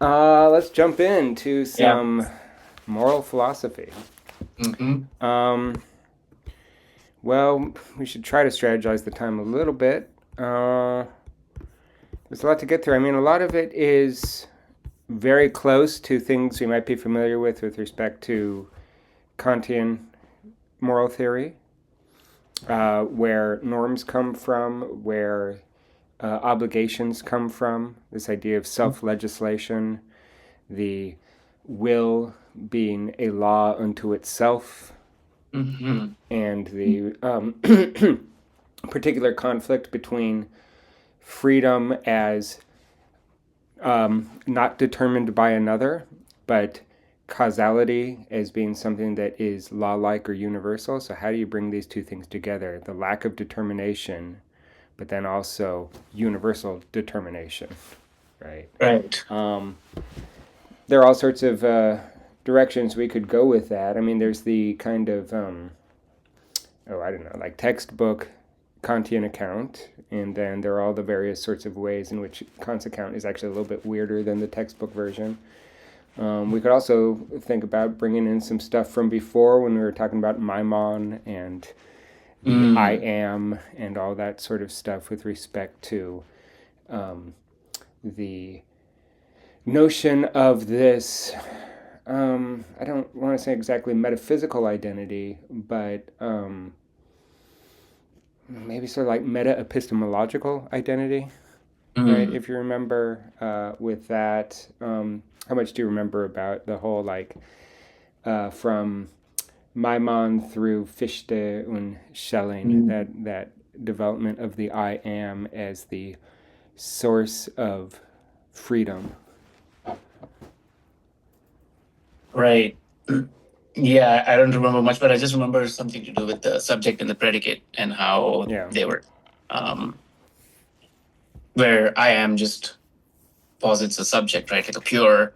Let's jump into Yeah. some moral philosophy. hmm Um, well, we should try to strategize the time a little bit. Uh, there's a lot to get through. I mean, a lot of it is very close to things we might be familiar with respect to Kantian moral theory, where norms come from, where obligations come from, this idea of self legislation, the will being a law unto itself, hmm and the particular conflict between freedom as not determined by another, but causality as being something that is law like or universal. So, how do you bring these two things together? The lack of determination, but then also universal determination, right? Right. Um, there are all sorts of directions we could go with that. I mean, there's the kind of I don't know, like textbook Kantian account, and then there are all the various sorts of ways in which Kant's account is actually a little bit weirder than the textbook version. We could also think about bringing in some stuff from before when we were talking about Maimon and the I Mm. am and all that sort of stuff with respect to um, the notion of this. I don't want to say exactly metaphysical identity, but maybe sort of like meta epistemological identity, right? Mm. If you remember with that, how much do you remember about the whole like from Maimon through Fichte and Schelling, Mm. that development of the I am as the source of freedom? Right. Yeah, I don't remember much, but I just remember something to do with the subject and the predicate and how Yeah. they were, um, where I am just posits a subject, right? Like a pure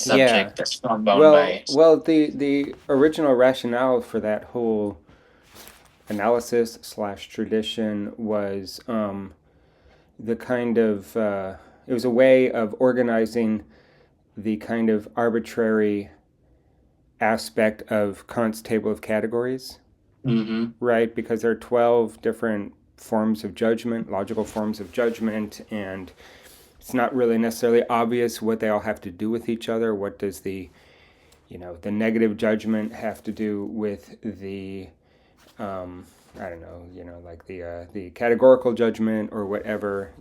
Yeah. subject that's not bound by. The original rationale for that whole analysis slash tradition was the kind of it was a way of organizing the kind of arbitrary aspect of Kant's table of categories, hmm right? Because there are 12 different forms of judgment, logical forms of judgment, and it's not really necessarily obvious what they all have to do with each other. What does the negative judgment have to do with the I don't know, like the categorical judgment or whatever.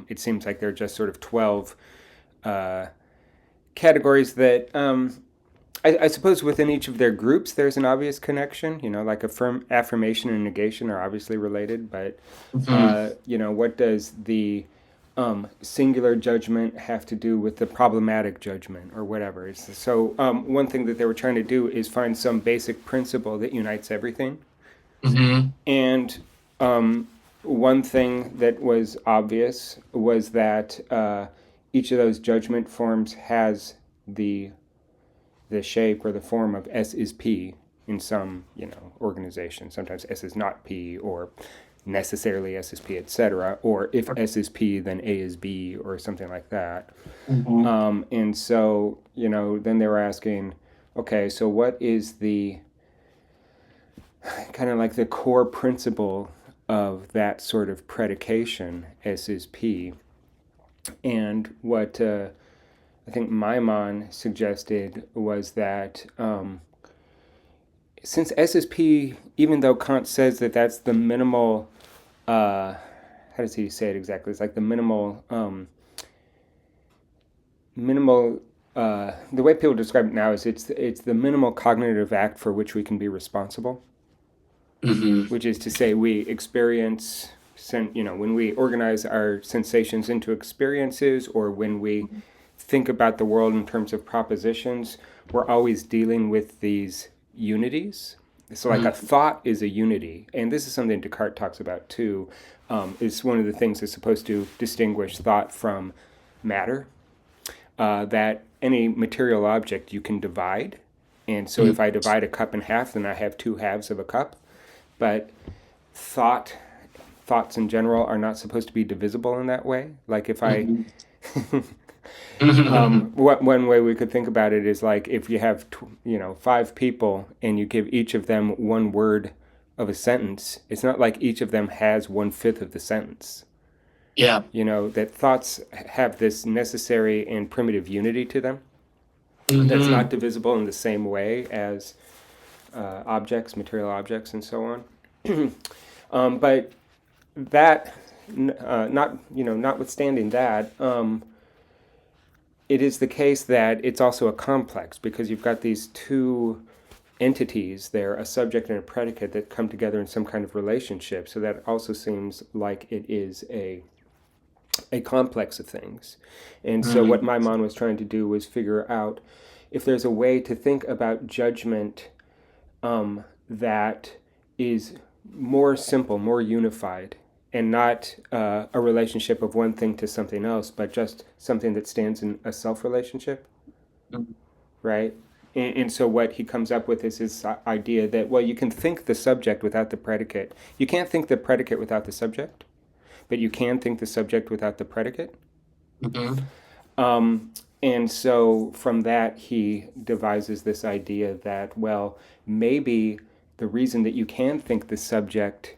It seems like they're just sort of 12 uh, categories that I suppose within each of their groups there's an obvious connection. Like affirmation and negation are obviously related, but hmm what does the singular judgment have to do with the problematic judgment or whatever? So one thing that they were trying to do is find some basic principle that unites everything. hmm And one thing that was obvious was that each of those judgment forms has the the shape or the form of S is P in some organization. Sometimes S is not P, or necessarily S is P, etc. Or if S is P, then A is B, or something like that. hmm And so then they were asking, okay, so what is the kind of like the core principle of that sort of predication, S is P? And what I think Maimon suggested was that since SSP, even though Kant says that that's the minimal, how does he say it exactly? It's like the minimal. The way people describe it now is it's the minimal cognitive act for which we can be responsible, hmm which is to say we experience, when we organize our sensations into experiences, or when we think about the world in terms of propositions, we're always dealing with these unities. So, like a thought is a unity, and this is something Descartes talks about too. It's one of the things that's supposed to distinguish thought from matter. That any material object you can divide, and so if I divide a cup in half, then I have two halves of a cup. But thought thoughts in general are not supposed to be divisible in that way. Like if I hmm One way we could think about it is like if you have, five people and you give each of them one word of a sentence, it's not like each of them has one fifth of the sentence. Yeah. That thoughts have this necessary and primitive unity to them that's not Hmm. divisible in the same way as objects, material objects, and so on. But that, notwithstanding that, it is the case that it's also a complex because you've got these two entities there, a subject and a predicate, that come together in some kind of relationship. So that also seems like it is a complex of things. And so what Mm. Maimon was trying to do was figure out if there's a way to think about judgment that is more simple, more unified, and not a relationship of one thing to something else, but just something that stands in a self relationship, right? And so what he comes up with is this idea that, well, you can think the subject without the predicate. You can't think the predicate without the subject, but you can think the subject without the predicate. Mhm. Um, and so from that, he devises this idea that, well, maybe the reason that you can think the subject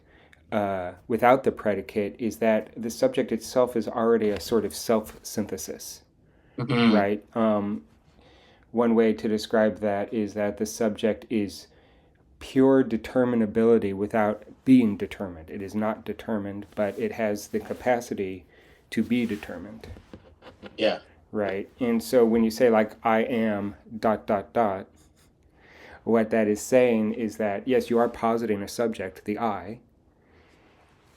without the predicate is that the subject itself is already a sort of self synthesis, Mhm. right? One way to describe that is that the subject is pure determinability without being determined. It is not determined, but it has the capacity to be determined. Yeah. Right. And so when you say, like, I am dot dot dot, what that is saying is that, yes, you are positing a subject, the I,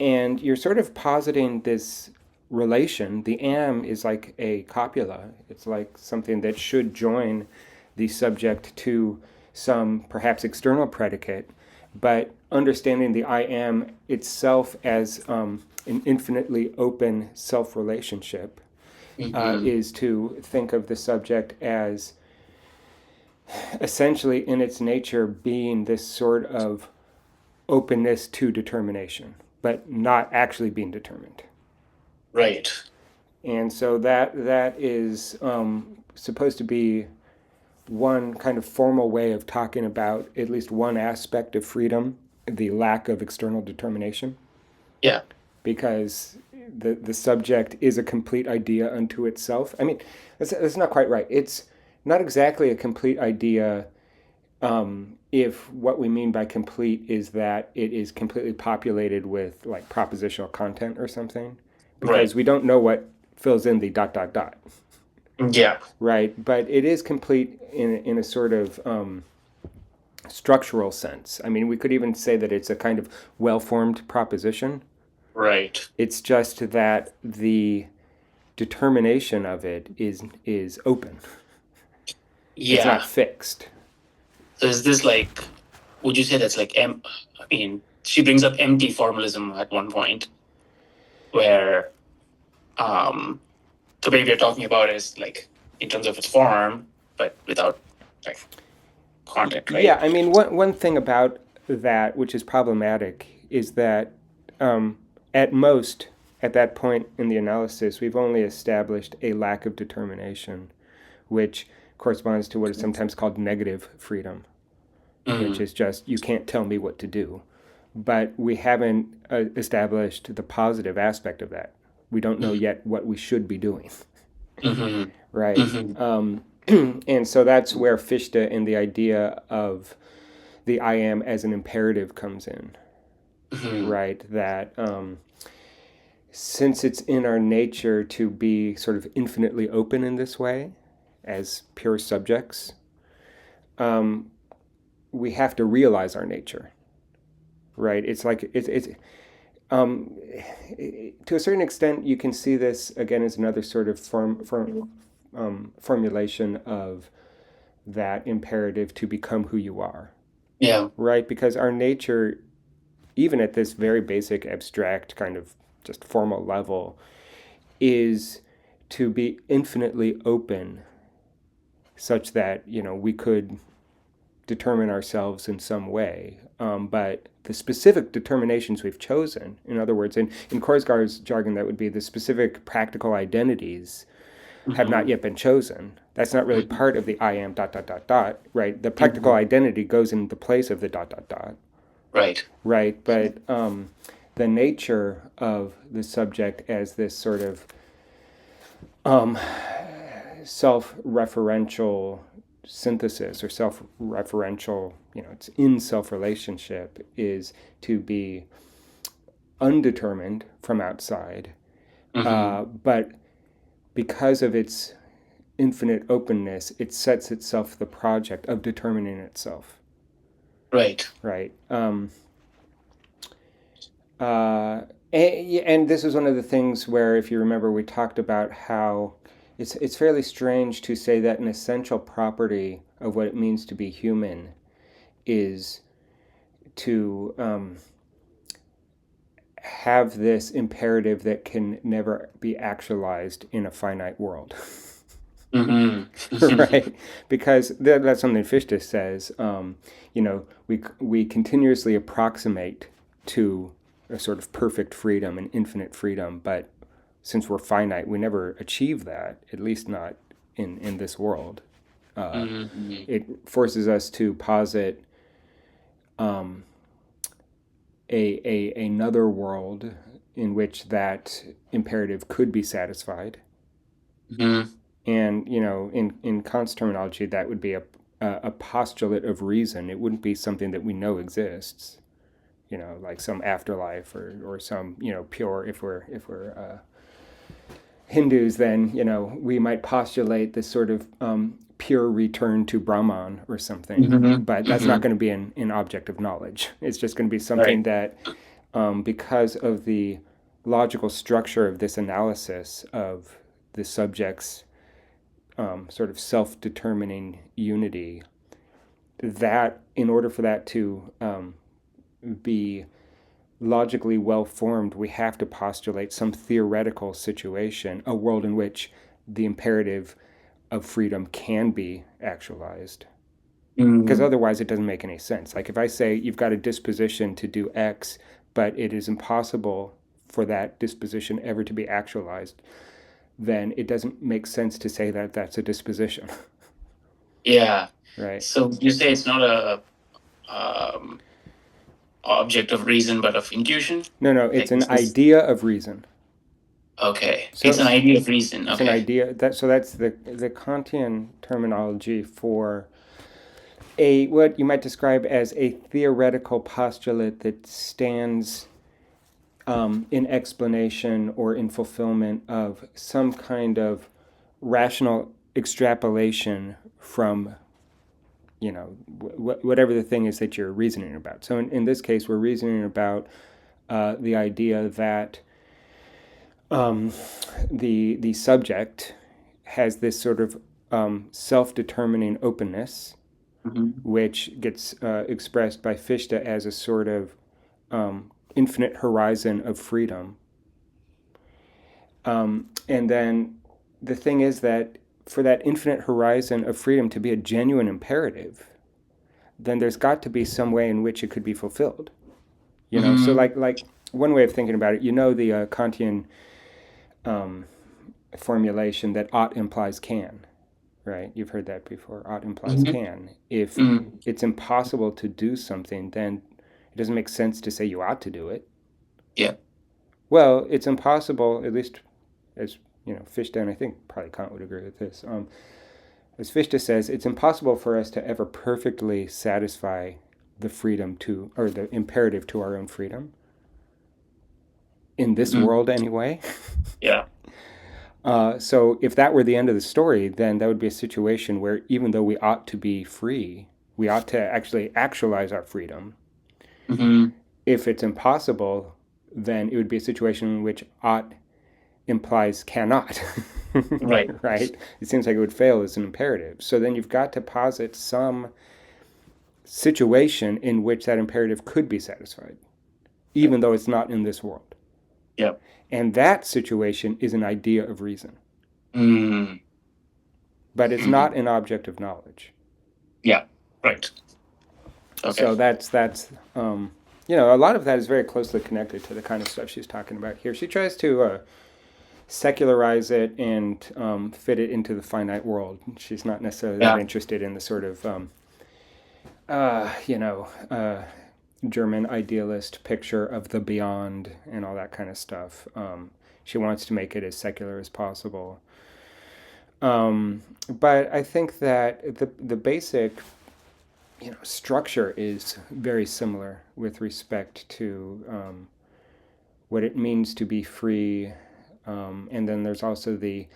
and you're sort of positing this relation. The am is like a copula, it's like something that should join the subject to some perhaps external predicate, but understanding the I am itself as an infinitely open self relationship Mhm. is to think of the subject as essentially in its nature being this sort of openness to determination, but not actually being determined. Right. And so that is supposed to be one kind of formal way of talking about at least one aspect of freedom, the lack of external determination, Yeah. because the subject is a complete idea unto itself. I mean, that's not quite right. It's not exactly a complete idea if what we mean by complete is that it is completely populated with like propositional content or something, because Right. we don't know what fills in the dot dot dot, Yeah. right? But it is complete in a sort of structural sense. I mean, we could even say that it's a kind of well formed proposition. Right. It's just that the determination of it is open. It's Yeah. not fixed. So is this like, would you say that's like, I mean, she brings up empty formalism at one point where um, the way we're talking about is like in terms of its form, but without like content, Yeah, right? I mean, one thing about that which is problematic is that um, at most, at that point in the analysis, we've only established a lack of determination, which corresponds to what is sometimes called negative freedom, which Mm. is just you can't tell me what to do. But we haven't established the positive aspect of that. We don't know yet what we should be doing, Mm-hmm. right? Mm-hmm. And so that's where Fichte and the idea of the I am as an imperative comes in, Mm-hmm. right? That since it's in our nature to be sort of infinitely open in this way, as pure subjects, um, we have to realize our nature, right? It's like it's um, to a certain extent you can see this again as another sort of formulation of that imperative to become who you are, Yeah. right? Because our nature, even at this very basic, abstract, kind of just formal level, is to be infinitely open such that, we could determine ourselves in some way. But the specific determinations we've chosen, in other words, in Korsgaard's jargon, that would be the specific practical identities, have not Mm-hmm. yet been chosen. That's not really Mm-hmm. part of the I am dot dot dot dot, right? The practical Mm-hmm. identity goes in the place of the dot dot dot, Right. right? But the nature of the subject as this sort of um, self-referential synthesis or self-referential, it's in self-relationship, is to be undetermined from outside, Mm-hmm. but because of its infinite openness, it sets itself the project of determining itself, Right. right? Uh, and this is one of the things where, if you remember, we talked about how it's fairly strange to say that an essential property of what it means to be human is to have this imperative that can never be actualized in a finite world. Mm-hmm. Right? Because that's something Fichte says. We continuously approximate to a sort of perfect freedom and infinite freedom, but since we're finite, we never achieve that. At least not in this world. Mm-hmm. It forces us to posit another world in which that imperative could be satisfied. Mm-hmm. And in Kant's terminology, that would be a postulate of reason. It wouldn't be something that we know exists. Like some afterlife or some pure. If we're Hindus, then we might postulate this sort of pure return to Brahman or something. Mm-hmm. But that's not Mm-hmm. going to be an object of knowledge. It's just going to be something Right. that, because of the logical structure of this analysis of the subject's sort of self-determining unity, that in order for that to be logically well formed, we have to postulate some theoretical situation, a world in which the imperative of freedom can be actualized. Because Mm-hmm. otherwise, it doesn't make any sense. Like if I say you've got a disposition to do X, but it is impossible for that disposition ever to be actualized, then it doesn't make sense to say that that's a disposition. Yeah. Right? So you say it's not a um, object of reason, but of intuition. No, Like it's an is this idea of reason. okay? So It's an idea of reason. it's an Okay. idea that's the Kantian terminology for a what you might describe as a theoretical postulate that stands in explanation or in fulfillment of some kind of rational extrapolation from whatever the thing is that you're reasoning about. So in this case, we're reasoning about the idea that the subject has this sort of self-determining openness, Mm-hmm. which gets expressed by Fichte as a sort of infinite horizon of freedom. And then the thing is that for that infinite horizon of freedom to be a genuine imperative, then there's got to be some way in which it could be fulfilled. So Mm-hmm. like one way of thinking about it, the Kantian um, formulation that ought implies can, right? You've heard that before. Ought implies Mm-hmm. can. If Mm-hmm. it's impossible to do something, then it doesn't make sense to say you ought to do it. Yeah. Well, it's impossible, at least as Fichte, and I think probably Kant would agree with this. As Fichte says, it's impossible for us to ever perfectly satisfy the freedom to, or the imperative to our own freedom in this Mm-hmm. world anyway. Yeah. So if that were the end of the story, then that would be a situation where even though we ought to be free, we ought to actually actualize our freedom. Mm-hmm. If it's impossible, then it would be a situation in which ought implies cannot. Right. Right? It seems like it would fail as an imperative. So then you've got to posit some situation in which that imperative could be satisfied, Yep. even though it's not in this world. Yep. And that situation is an idea of reason, Mm-hmm. but it's Mm-hmm. not an object of knowledge. Yeah. Right. Okay. So that's a lot of that is very closely connected to the kind of stuff she's talking about here. She tries to secularize it and fit it into the finite world. She's not necessarily that Yeah. interested in the sort of you know, German idealist picture of the beyond and all that kind of stuff. She wants to make it as secular as possible. But I think that the basic, structure is very similar with respect to what it means to be free, and then there's also the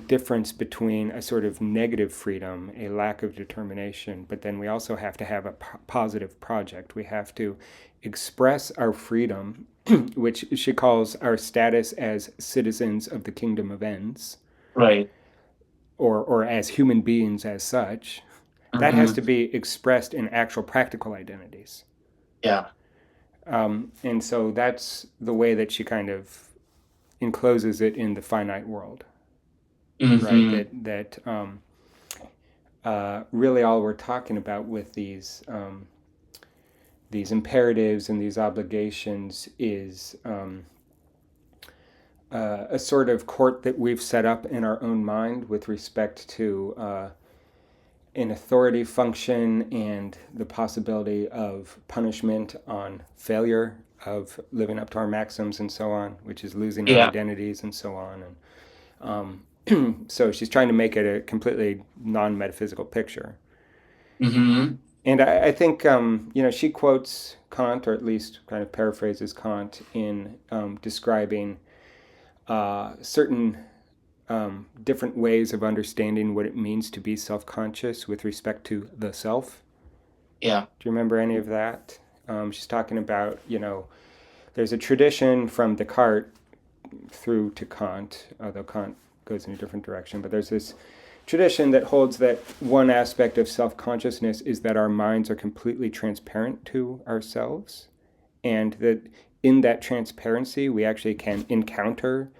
difference between a sort of negative freedom, a lack of determination, but then we also have to have a positive project. We have to express our freedom, which she calls our status as citizens of the kingdom of ends, Right. or as human beings as such. That has Mm-hmm. to be expressed in actual practical identities. Yeah. And so that's the way that she kind of encloses it in the finite world, right? Mm-hmm. That really all we're talking about with these imperatives and these obligations is a sort of court that we've set up in our own mind with respect to an authority function and the possibility of punishment on failure of living up to our maxims and so on, which is losing our Yeah. identities and so on. So she's trying to make it a completely non-metaphysical picture. Mm-hmm. And I think, she quotes Kant, or at least kind of paraphrases Kant in describing certain different ways of understanding what it means to be self-conscious with respect to the self. Yeah. Do you remember any of that? She's talking about, there's a tradition from Descartes through to Kant, although Kant goes in a different direction, but there's this tradition that holds that one aspect of self-consciousness is that our minds are completely transparent to ourselves, and that in that transparency we actually can encounter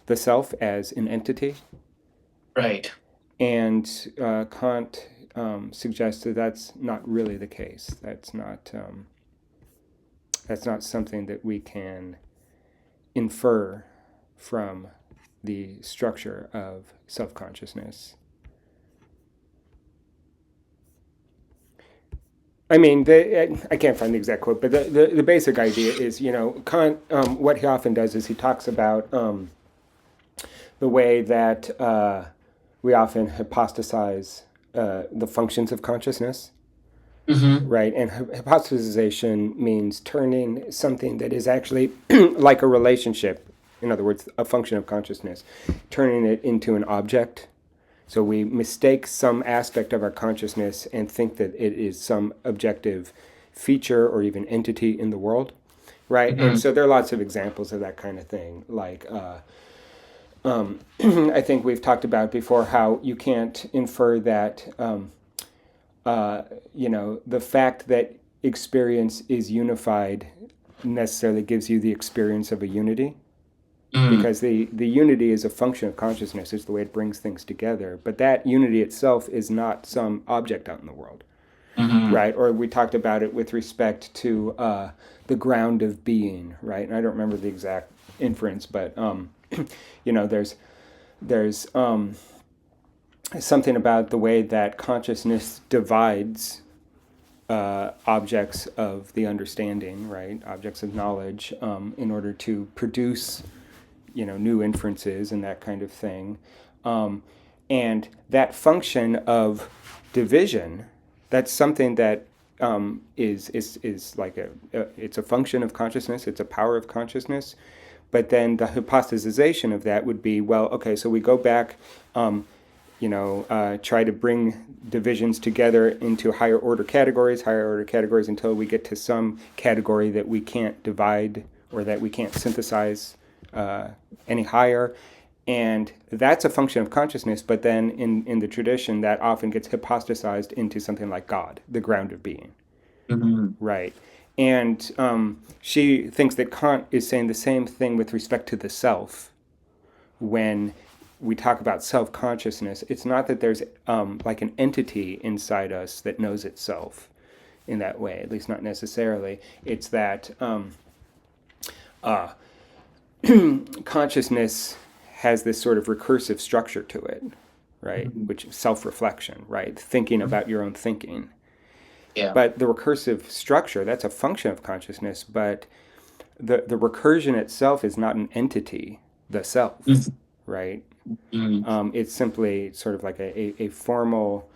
the self as an entity. Right. And Kant suggests that that's not really the case. That's not something that we can infer from the structure of self-consciousness. I mean, I can't find the exact quote, but the basic idea is, Kant, what he often does is he talks about the way that we often hypostasize the functions of consciousness, Mm-hmm. right? And hypostasization means turning something that is actually like a relationship, in other words, a function of consciousness, turning it into an object. So we mistake some aspect of our consciousness and think that it is some objective feature or even entity in the world, right? And Mm-hmm. so there are lots of examples of that kind of thing. Like, I think we've talked about before how you can't infer that, the fact that experience is unified necessarily gives you the experience of a unity, Mm-hmm. because the unity is a function of consciousness. It's the way it brings things together. But that unity itself is not some object out in the world, Mm-hmm. right? Or we talked about it with respect to the ground of being, right? And I don't remember the exact inference, but there's something about the way that consciousness divides objects of the understanding, right? Objects of knowledge, in order to produce, new inferences and that kind of thing. And that function of division, that's something that is like it's a function of consciousness. It's a power of consciousness. But then the hypostasization of that would be, well, okay, so we go back, try to bring divisions together into higher order categories until we get to some category that we can't divide or that we can't synthesize any higher. And that's a function of consciousness, but then in the tradition, that often gets hypostasized into something like God, the ground of being. Mm-hmm. Right. And she thinks that Kant is saying the same thing with respect to the self. When we talk about self-consciousness, it's not that there's like an entity inside us that knows itself in that way, at least not necessarily. It's that consciousness has this sort of recursive structure to it, right? Mhm. Which is self-reflection, right? Thinking about your own thinking. Yeah. But the recursive structure, that's a function of consciousness, but the recursion itself is not an entity, the self, Mhm. right? Mhm. It's simply sort of like a formal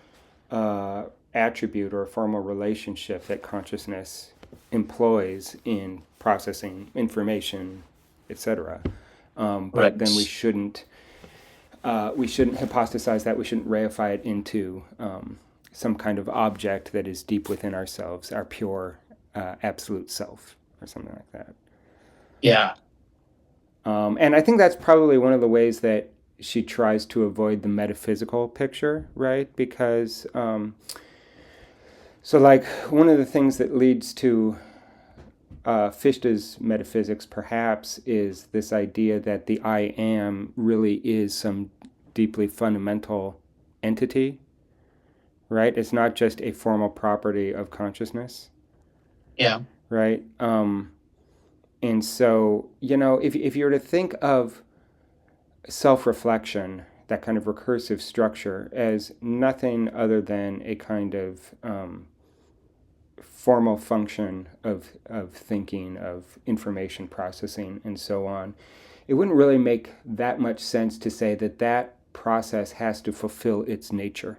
attribute or a formal relationship that consciousness employs in processing information, etc. But then Right. we shouldn't hypostasize that. We shouldn't reify it into some kind of object that is deep within ourselves, our pure absolute self, or something like that. Yeah. And I think that's probably one of the ways that she tries to avoid the metaphysical picture, right? Because, so like, one of the things that leads to Fichte's metaphysics, perhaps, is this idea that the I am really is some deeply fundamental entity, right? It's not just a formal property of consciousness, Yeah. right? And so, if you were to think of self reflection, that kind of recursive structure, as nothing other than a kind of formal function of thinking, of information processing, and so on, it wouldn't really make that much sense to say that that process has to fulfill its nature,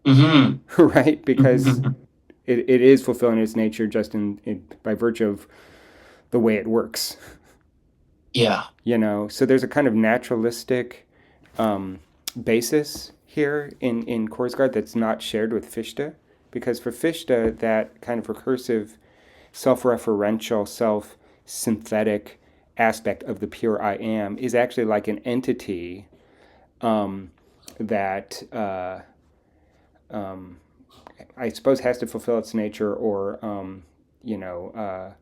Hmm. right? Because it is fulfilling its nature just by virtue of the way it works. Yeah. So there's a kind of naturalistic um, basis here in Korsgaard that's not shared with Fichte, because for Fichte, that kind of recursive, self-referential, self-synthetic aspect of the pure I am is actually like an entity that I suppose has to fulfill its nature, or you know.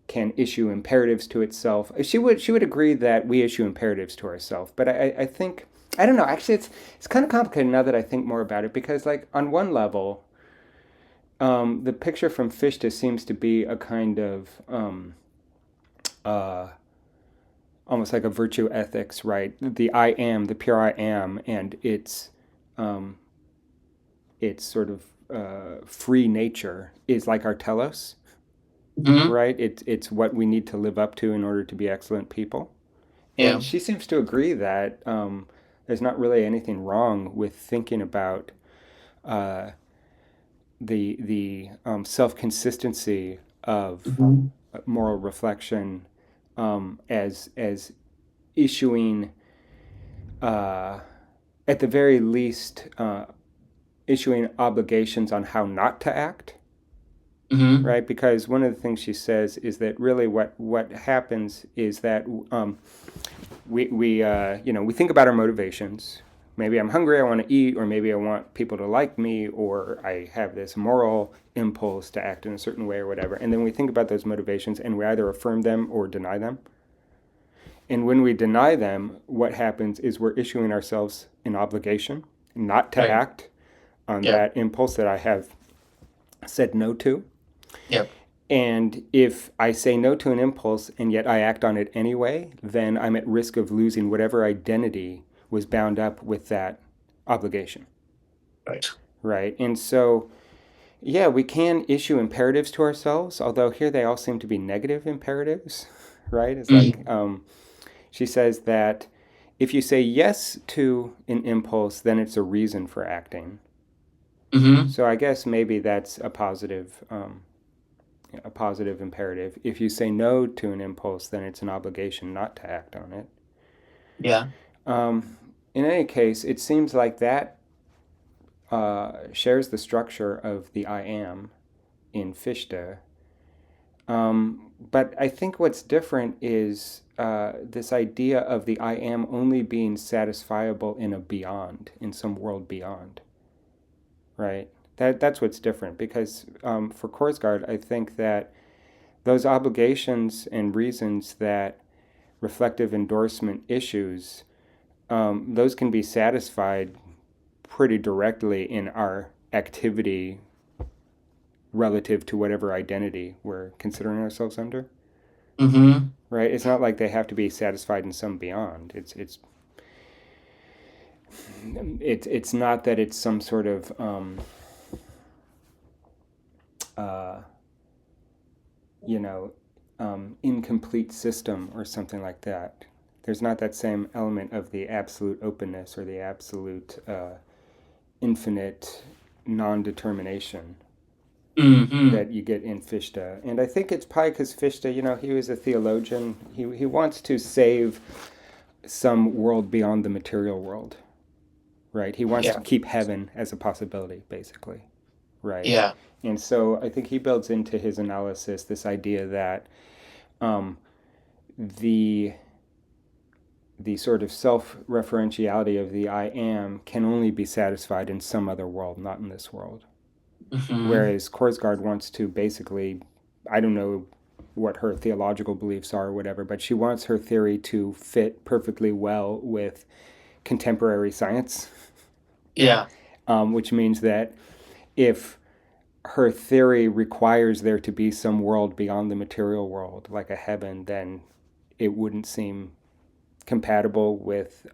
Can issue imperatives to itself. She would agree that we issue imperatives to ourselves, but I think I don't know. Actually, it's kind of complicated now that I think more about it, because like on one level, the picture from Fichte seems to be a kind of uh, almost like a virtue ethics, right? The I am, the pure I am, and its sort of free nature is like our telos, Hmm. right? It's what we need to live up to in order to be excellent people. And Yeah. she seems to agree that there's not really anything wrong with thinking about uh, the self consistency of Hmm. moral reflection as issuing, uh, at the very least, issuing obligations on how not to act, Hmm. right? Because one of the things she says is that really what happens is that we think about our motivations. Maybe I'm hungry, I want to eat, or maybe I want people to like me, or I have this moral impulse to act in a certain way, or whatever. And then we think about those motivations, and we either affirm them or deny them. And when we deny them, what happens is we're issuing ourselves an obligation not to Right. act on Yeah. that impulse that I have said no to. Yeah. And if I say no to an impulse and yet I act on it anyway, then I'm at risk of losing whatever identity was bound up with that obligation, Right. right? And so, yeah, we can issue imperatives to ourselves, although here they all seem to be negative imperatives, right? It's like Mm. she says that if you say yes to an impulse, then it's a reason for acting. Hmm. So I guess maybe that's a positive imperative. If you say no to an impulse, then it's an obligation not to act on it. Yeah. In any case, it seems like that shares the structure of the I am in Fichte. But I think what's different is this idea of the I am only being satisfiable in a beyond, in some world beyond, right? That's what's different, because for Korsgaard, I think that those obligations and reasons that reflective endorsement issues, those can be satisfied pretty directly in our activity relative to whatever identity we're considering ourselves under. Mm-hmm. right? It's not like they have to be satisfied in some beyond. It's not that it's some sort of uh, you know incomplete system or something like that. There's not that same element of the absolute openness or the absolute infinite non-determination Mm-hmm. that you get in Fichte. And I think it's probably because Fichte, he was a theologian. He wants to save some world beyond the material world, right? He wants to Yeah. keep heaven as a possibility, basically, right? Yeah. And so I think he builds into his analysis this idea that um, the the sort of self-referentiality of the I am can only be satisfied in some other world, not in this world. Mm-hmm. Whereas Korsgaard wants to basically, I don't know what her theological beliefs are or whatever, but she wants her theory to fit perfectly well with contemporary science, Yeah. which means that if her theory requires there to be some world beyond the material world, like a heaven, then it wouldn't seem compatible with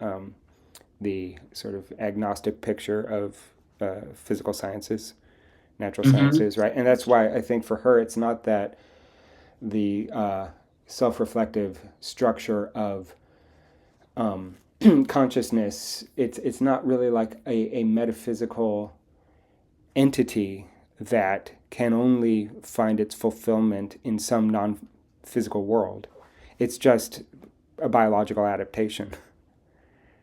the sort of agnostic picture of physical sciences, natural Mm-hmm. sciences, right? And that's why I think for her, it's not that the self-reflective structure of um, consciousness. It's not really like a metaphysical entity that can only find its fulfillment in some non-physical world. It's just a biological adaptation,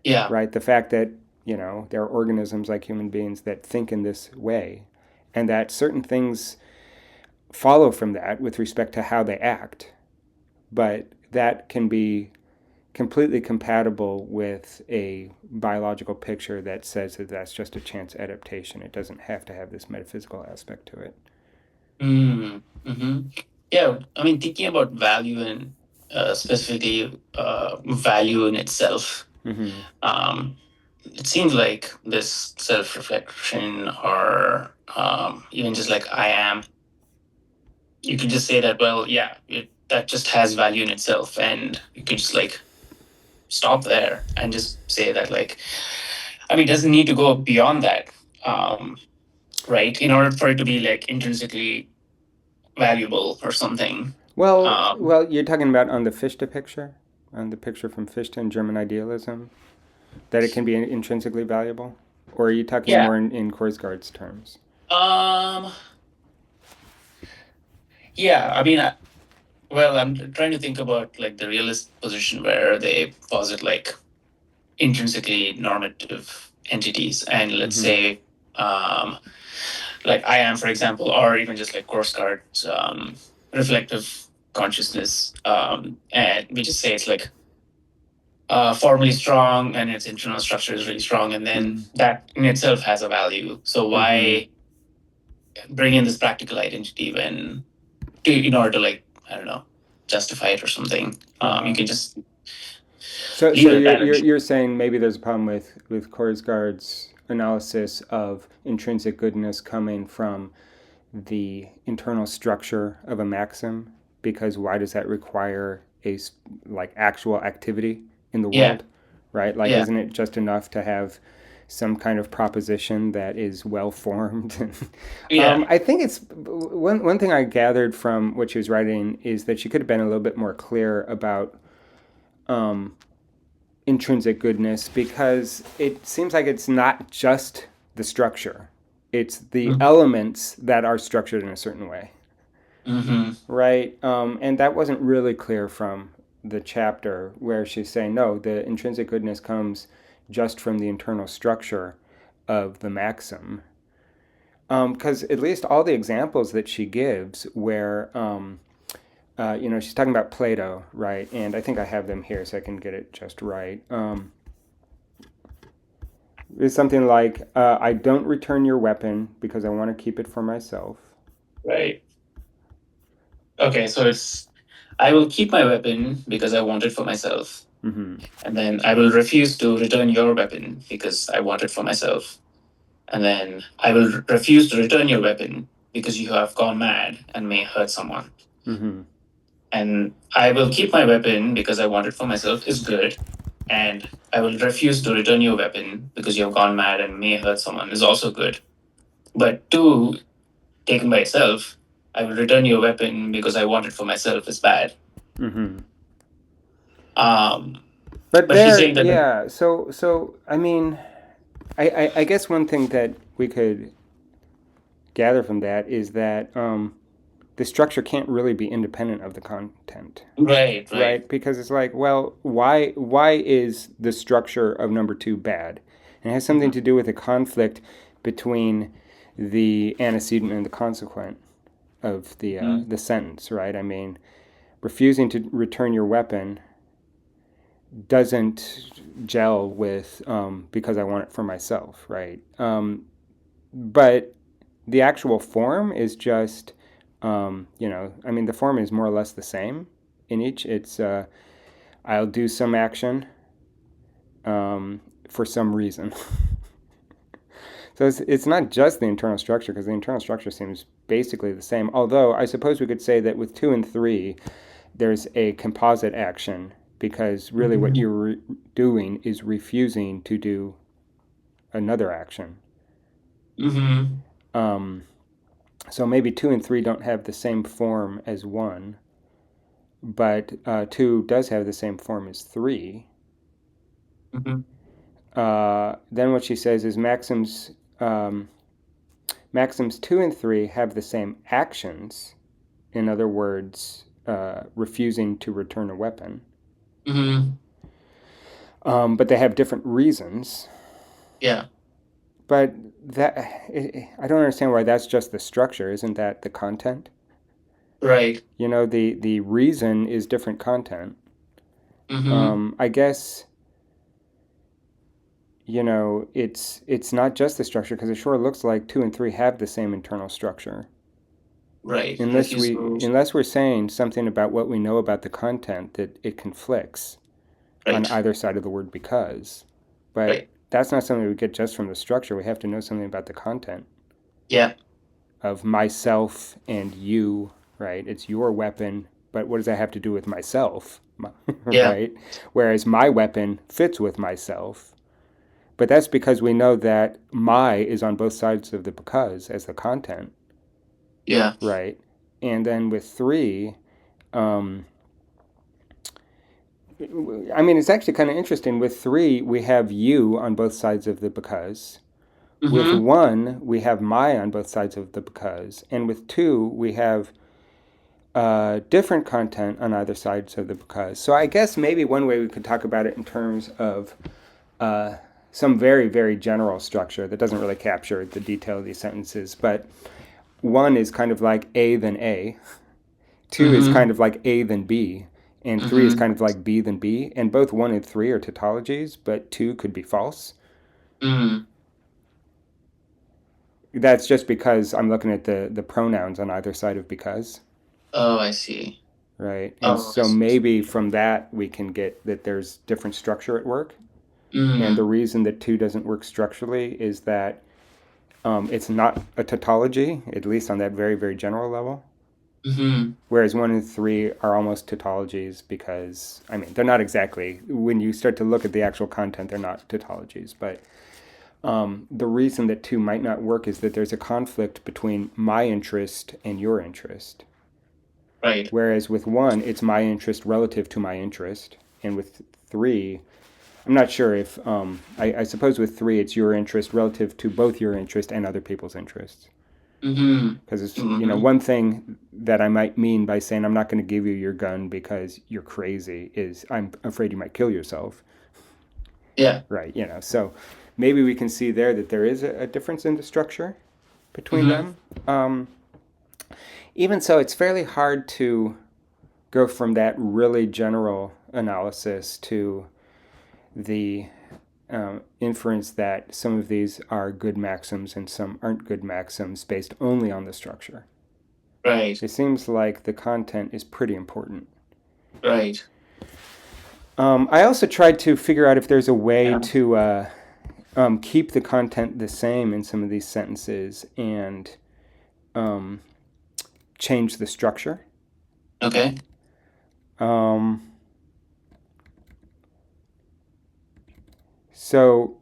Yeah. right? The fact that there are organisms like human beings that think in this way, and that certain things follow from that with respect to how they act, but that can be completely compatible with a biological picture that says that that's just a chance adaptation. It doesn't have to have this metaphysical aspect to it. Mm-hmm. Yeah. I mean, thinking about value and specifically value in itself, Mm-hmm. um, it seems like this self-reflection or even just like I am, you could just say that, well, yeah, that just has value in itself. And you could just like stop there and just say that, like, I mean, it doesn't need to go beyond that, um, right? In order for it to be like intrinsically valuable or something. Well, you're talking about on the Fichte picture, on the picture from Fichte in German idealism, that it can be intrinsically valuable, or are you talking Yeah. more in Korsgaard's terms? Um, yeah. I mean, well, I'm trying to think about like the realist position where they posit like intrinsically normative entities, and let's Mm-hmm. say, like I am, for example, or even just like Korsgaard's reflective consciousness, and we just say it's like formally strong and its internal structure is really strong, and then that in itself has a value. So Mm-hmm. why bring in this practical identity when in order to like, I don't know, justify it or something? You Uh-huh. can just So leave it at you're, that. you're And you're saying maybe there's a problem with Korsgaard's analysis of intrinsic goodness coming from the internal structure of a maxim, because why does that require like actual activity in the yeah, world, right? Like, yeah, isn't it just enough to have some kind of proposition that is well formed? yeah. I think it's one thing I gathered from what she was writing is that she could have been a little bit more clear about um, intrinsic goodness, because it seems like it's not just the structure, it's the elements that are structured in a certain way, Mm-hmm. right? And that wasn't really clear from the chapter where she's saying, no, the intrinsic goodness comes just from the internal structure of the maxim. Because at least all the examples that she gives where she's talking about Plato, right? And I think I have them here so I can get it just right. It's something like, I don't return your weapon because I want to keep it for myself. Right. Okay, so it's I will keep my weapon because I want it for myself. Mm-hmm. And then I will refuse to return your weapon because I want it for myself. And then I will refuse to return your weapon because you have gone mad and may hurt someone. Mm-hmm. and I will keep my weapon because I want it for myself is good, and I will refuse to return your weapon because you have gone mad and may hurt someone is also good. But two, taken by itself, I will return your weapon because I want it for myself is bad. Mm-hmm. Um, But but he's there, saying that yeah. So I mean, I guess one thing that we could gather from that is that the structure can't really be independent of the content, right. right? Because it's like, well, why is the structure of number two bad? And it has something Mhm. to do with a conflict between the antecedent and the consequent of Mhm. the sentence, right? I mean, refusing to return your weapon doesn't gel with because I want it for myself, right? But the actual form is just, I mean, the form is more or less the same in each. It's I'll do some action for some reason. So it's not just the internal structure because the internal structure seems basically the same. Although I suppose we could say that with two and three, there's a composite action because really what Mhm. you're doing is refusing to do another action. Mhm. Um, so maybe two and three don't have the same form as one, but two does have the same form as three. Mhm. Then what she says is um, maxims two and three have the same actions. In other words, refusing to return a weapon. Mhm. But they have different reasons. Yeah. But that I don't understand why that's just the structure. Isn't that the content? Right. The reason is different content. Mhm. I guess it's not just the structure because it sure looks like two and three have the same internal structure. Right. Unless we Refusal. unless we're saying something about what we know about the content that it conflicts on Right. either side of the word because. But Right. that's not something we get just from the structure. We have to know something about the content Yeah. of myself and you, right? It's your weapon, but what does that have to do with myself? Yeah. Right? Whereas my weapon fits with myself. But that's because we know that my is on both sides of the because as the content, Yeah. right? And then with three, um, I mean, it's actually kind of interesting. With three, we have you on both sides of the because. With Mhm. one, we have my on both sides of the because. And with two, we have different content on either sides of the because. So I guess maybe one way we could talk about it in terms of uh, some very, very general structure that doesn't really capture the detail of these sentences. But one is kind of like A then A, two is Mhm. kind of like A then B, and three is Mhm. kind of like B then B. And both one and three are tautologies, but two could be false. Mhm. That's just because I'm looking at the pronouns on either side of because, Oh, I see. right? And Oh, I so see. maybe from that we can get that there's different structure at work. And the Mhm. reason that two doesn't work structurally is that it's not a tautology, at least on that very, very general level. Mhm. Whereas one and three are almost tautologies because, I mean, they're not exactly, when you start to look at the actual content, they're not tautologies. But the reason that two might not work is that there's a conflict between my interest and your interest. Right. Whereas with one, it's my interest relative to my interest. And with three, I'm not sure if, I suppose with three, it's your interest relative to both your interest and other people's interests. Mhm. Because it's, Mhm. one thing that I might mean by saying I'm not going to give you your gun because you're crazy is I'm afraid you might kill yourself. Yeah. Right. So maybe we can see there that there is a difference in the structure between Mhm. them. Um, Even so, it's fairly hard to go from that really general analysis to the inference that some of these are good maxims and some aren't good maxims based only on the structure. Right. It seems like the content is pretty important. Right. I also tried to figure out if there's a way Yeah. to keep the content the same in some of these sentences and um, change the structure. Okay. Um, so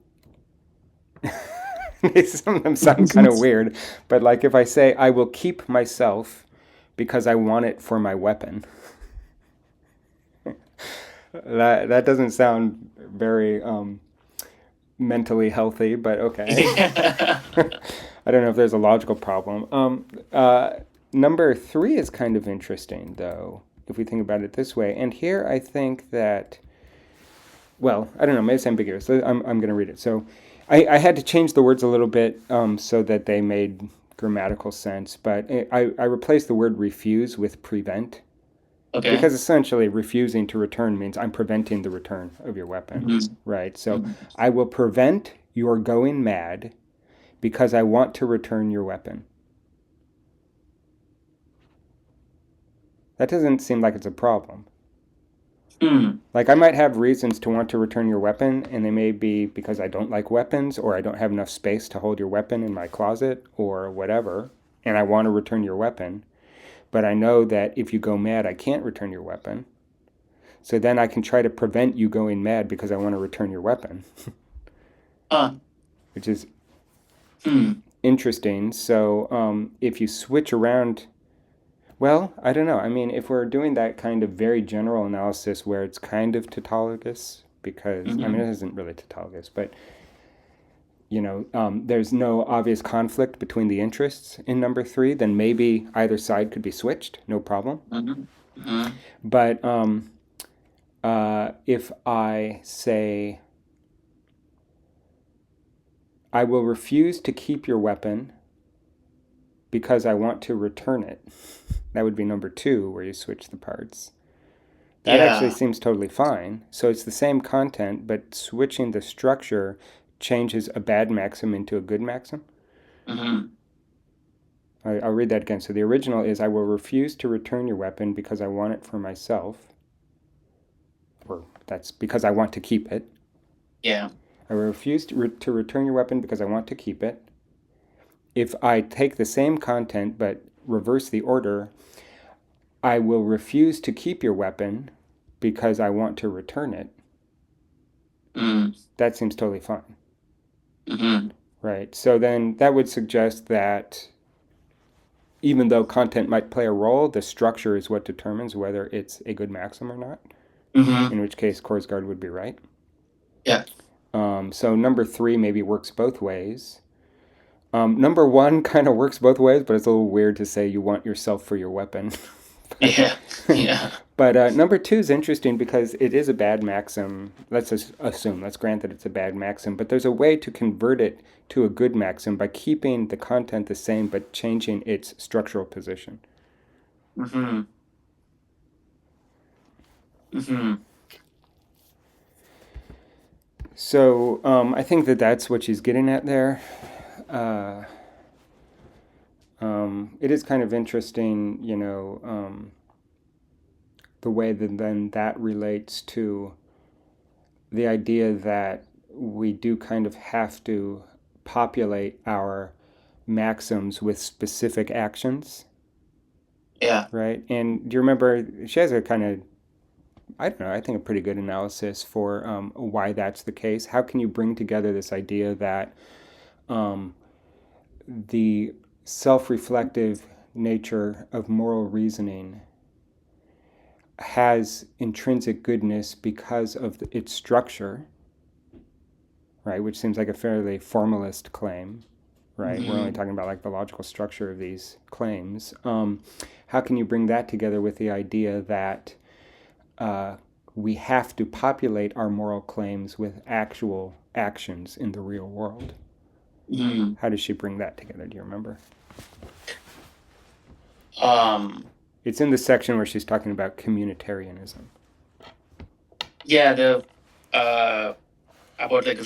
some of them sound kind of weird, but like if I say I will keep myself because I want it for my weapon, that doesn't sound very mentally healthy, but okay. Yeah. I don't know if there's a logical problem. Number three is kind of interesting, though, if we think about it this way. And here I think that, well, I don't know, maybe it's ambiguous. I'm going to read it. So I had to change the words a little bit so that they made grammatical sense, but I replaced the word refuse with prevent. Okay. Because essentially, refusing to return means I'm preventing the return of your weapon, Mhm. right? So Mhm. I will prevent your going mad because I want to return your weapon. That doesn't seem like it's a problem. Mm. Like, I might have reasons to want to return your weapon, and they may be because I don't like weapons, or I don't have enough space to hold your weapon in my closet, or whatever, and I want to return your weapon. But I know that if you go mad, I can't return your weapon. So then I can try to prevent you going mad because I want to return your weapon, Ah. which is Mm. interesting. So if you switch around, well, I don't know. I mean, if we're doing that kind of very general analysis where it's kind of tautologous, because, I mean, Mhm. it isn't really tautologous, but, there's no obvious conflict between the interests in number three, then maybe either side could be switched, no problem. Mhm. Mhm. But if I say, I will refuse to keep your weapon because I want to return it. That would be number two, where you switch the parts. That actually Yeah. seems totally fine. So it's the same content, but switching the structure changes a bad maxim into a good maxim. Mhm. I'll read that again. So the original is I will refuse to return your weapon because I want it for myself, or that's because I want to keep it. Yeah. I will refuse to return your weapon because I want to keep it. If I take the same content but reverse the order, I will refuse to keep your weapon because I want to return it. Mm. That seems totally fine, Mhm. right? So then that would suggest that even though content might play a role, the structure is what determines whether it's a good maxim or not, Mhm. in which case Korsgaard would be right. Yeah. So number three maybe works both ways. Number one kind of works both ways, but it's a little weird to say you want yourself for your weapon. Yeah. Yeah. But number two is interesting because it is a bad maxim. Let's just assume, let's grant that it's a bad maxim, but there's a way to convert it to a good maxim by keeping the content the same but changing its structural position. Mhm. Mhm. So I think that that's what she's getting at there. Uh, it is kind of interesting, the way that then that relates to the idea that we do kind of have to populate our maxims with specific actions, Yeah. right? And do you remember she has a kind of, I don't know, I think a pretty good analysis for why that's the case. How can you bring together this idea that um, the self reflective nature of moral reasoning has intrinsic goodness because of its structure, right? Which seems like a fairly formalist claim, right? We're only Mhm. talking about like the logical structure of these claims. How can you bring that together with the idea that uh, we have to populate our moral claims with actual actions in the real world? Mhm. How does she bring that together? Do you remember? Um. It's in the section where she's talking about communitarianism. Yeah. The uh about like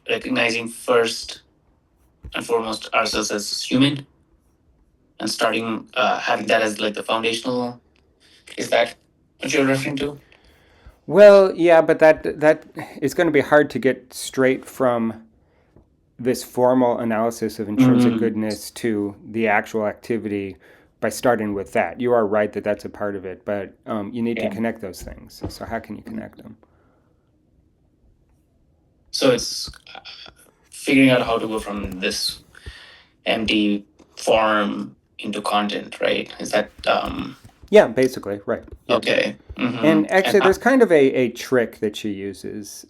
recognizing first and foremost ourselves as human and starting having that as like the foundational. Is that what you're referring to? Well, yeah, but that is going to be hard to get straight from this formal analysis of intrinsic Mm. goodness to the actual activity by starting with that. You are right that that's a part of it, but you need to Yeah. connect those things. So how can you connect them? So it's figuring out how to go from this empty form into content, right? Is that Yeah, basically, right. Yeah. okay? And And actually, there's kind of a trick that she uses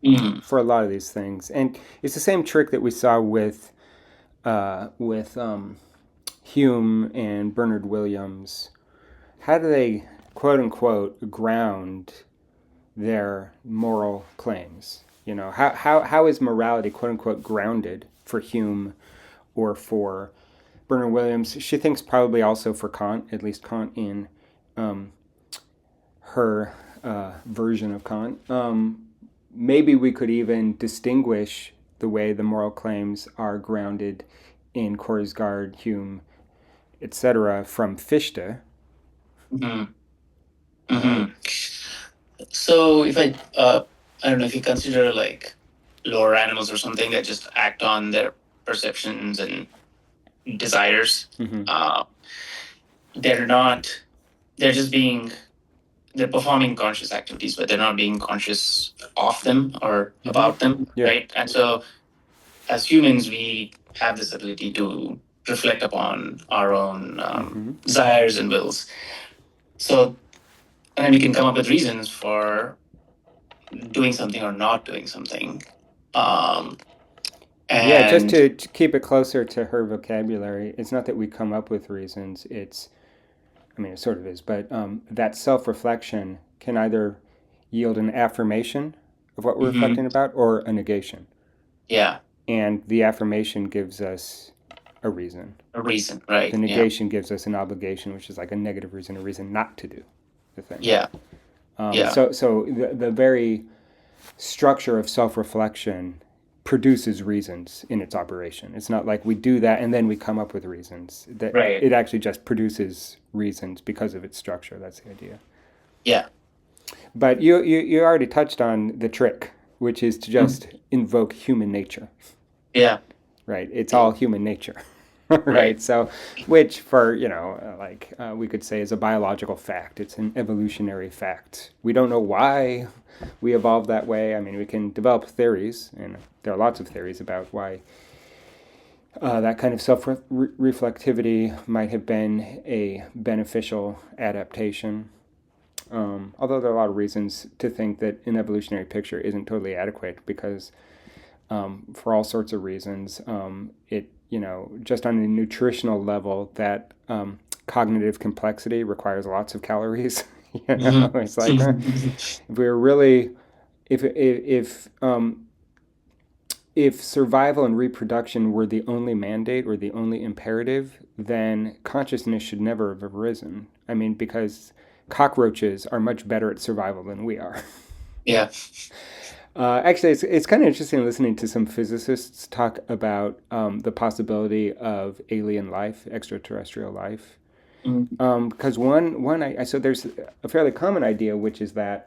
mm, for a lot of these things, and it's the same trick that we saw with Hume and Bernard Williams. How do they, quote unquote, ground their moral claims? You know, how is morality, quote unquote, grounded for Hume or for Bernard Williams? She thinks probably also for Kant, at least Kant in um, her version of Kant. Maybe we could even distinguish the way the moral claims are grounded in Korsgaard, Hume, etc., from Fichte, mhm, right? mhm. So if I don't know if you consider like lower animals or something that just act on their perceptions and desires, Mm-hmm. uh, they're not. They're just being. They're performing conscious activities, but they're not being conscious of them or Mm-hmm. about them, Yeah. right? And so, as humans, we have this ability to reflect upon our own Mm-hmm. desires and wills. So, and then we can come up with reasons for doing something or not doing something. Um, Yeah, just and to keep it closer to her vocabulary, it's not that we come up with reasons. It's, I mean, it sort of is, but that self reflection can either yield an affirmation of what we're reflecting mhm, about or a negation. yeah, And the affirmation gives us a reason. a reason, right? The Yeah, negation gives us an obligation, which is like a negative reason, a reason not to do the thing. yeah, yeah, So the very structure of self reflection produces reasons in its operation. It's not like we do that and then we come up with reasons. That right. it actually just produces reasons because of its structure. That's the idea. Yeah, But you already touched on the trick, which is to mm, just invoke human nature. yeah, Right? It's yeah, all human nature. right. Right? So, which for, we could say is a biological fact. It's an evolutionary fact. We don't know why we evolved that way. I mean, we can develop theories, and there are lots of theories about why that kind of self reflectivity might have been a beneficial adaptation. Although there are a lot of reasons to think that an evolutionary picture isn't totally adequate because for all sorts of reasons. Just on a nutritional level, that cognitive complexity requires lots of calories. Mhm. It's like if we're really, if survival and reproduction were the only mandate or the only imperative, then consciousness should never have arisen. I mean, because cockroaches are much better at survival than we are. Yeah. Actually, it's kind of interesting listening to some physicists talk about the possibility of alien life, extraterrestrial life. Mm, Because so there's a fairly common idea, which is that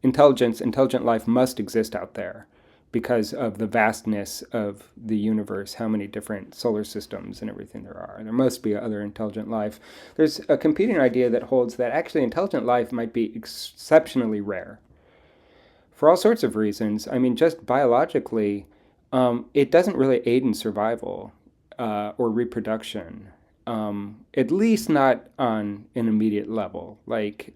intelligence, intelligent life must exist out there because of the vastness of the universe, how many different solar systems and everything there are. There must be other intelligent life. There's a competing idea that holds that actually intelligent life might be exceptionally rare for all sorts of reasons. I mean, just biologically, it doesn't really aid in survival or reproduction, at least not on an immediate level. Like,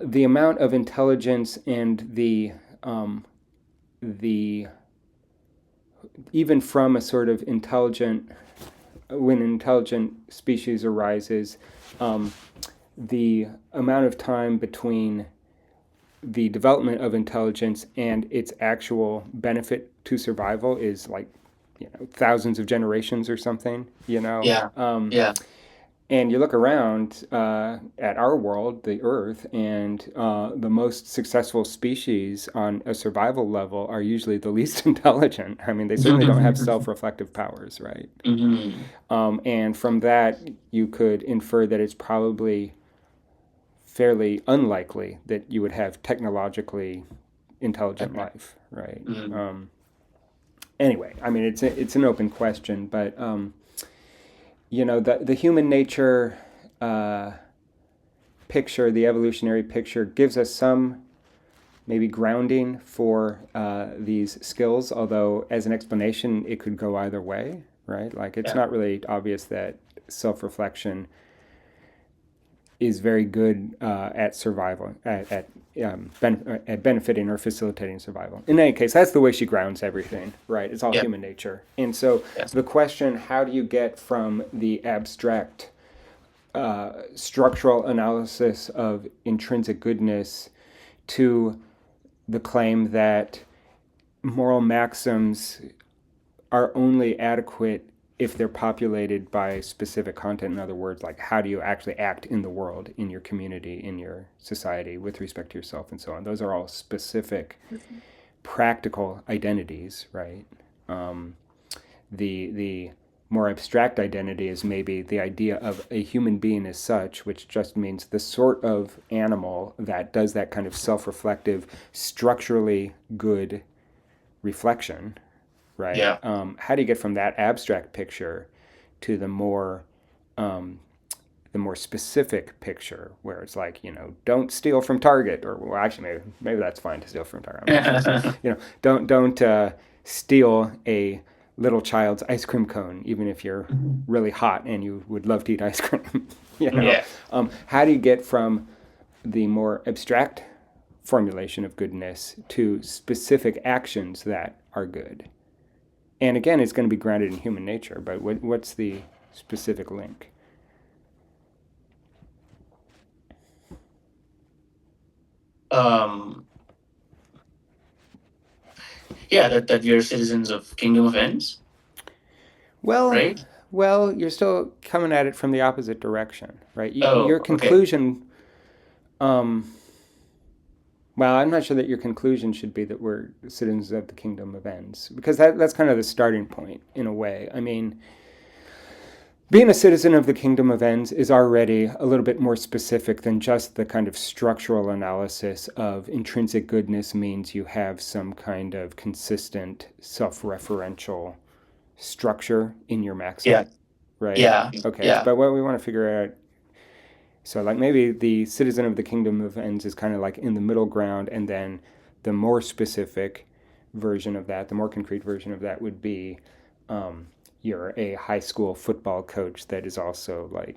the amount of intelligence and the even from a sort of intelligent when an intelligent species arises, the amount of time between the development of intelligence and its actual benefit to survival is like thousands of generations or something. yeah. Yeah. And you look around at our world, the Earth, and the most successful species on a survival level are usually the least intelligent. I mean, they certainly don't have self-reflective powers, right? Mhm. And from that, you could infer that it's probably fairly unlikely that you would have technologically intelligent Okay. life, right? Mhm. anyway, I mean, it's an open question, but the human nature picture, the evolutionary picture, gives us some maybe grounding for these skills, although as an explanation, it could go either way, right? Like it's not really obvious that self-reflection is very good at survival, at benefiting or facilitating survival. In any case, that's the way she grounds everything, right? It's all human nature. And so the question, how do you get from the abstract structural analysis of intrinsic goodness to the claim that moral maxims are only adequate if they're populated by specific content? In other words, like how do you actually act in the world, in your community, in your society, with respect to yourself, and so on? Those are all specific, practical identities, right? The more abstract identity is maybe the idea of a human being as such, which just means the sort of animal that does that kind of self-reflective, structurally good reflection, right? Yeah. How do you get from that abstract picture to the more specific picture, where it's like, don't steal from Target, or well, actually, maybe that's fine to steal from Target. Don't steal a little child's ice cream cone, even if you're really hot and you would love to eat ice cream. How do you get from the more abstract formulation of goodness to specific actions that are good? And again, it's going to be grounded in human nature, but what's the specific link? That we are citizens of Kingdom of Ends. Well, right? Well, you're still coming at it from the opposite direction, right? Your Okay. conclusion, well, I'm not sure that your conclusion should be that we're citizens of the Kingdom of Ends, because that's kind of the starting point, in a way. I mean, being a citizen of the Kingdom of Ends is already a little bit more specific than just the kind of structural analysis of intrinsic goodness means you have some kind of consistent self-referential structure in your maxim. Yeah. Right? Yeah. Okay. Yeah. But what we want to figure out, so like maybe the citizen of the Kingdom of Ends is kind of like in the middle ground, and then the more specific version of that, the more concrete version of that would be you're a high school football coach that is also like,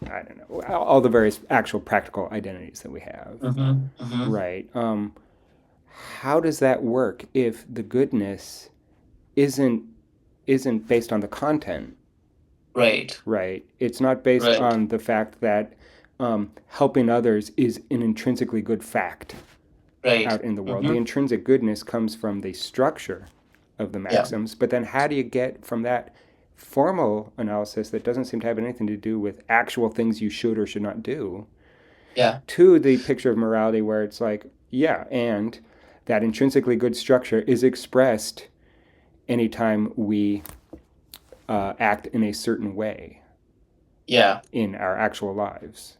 I don't know, all the various actual practical identities that we have. Right. How does that work if the goodness isn't based on the content? Right. Right. It's not based on the fact that helping others is an intrinsically good fact out in the world. The intrinsic goodness comes from the structure of the maxims, but then how do you get from that formal analysis that doesn't seem to have anything to do with actual things you should or should not do to the picture of morality where it's like, and that intrinsically good structure is expressed anytime we act in a certain way in our actual lives.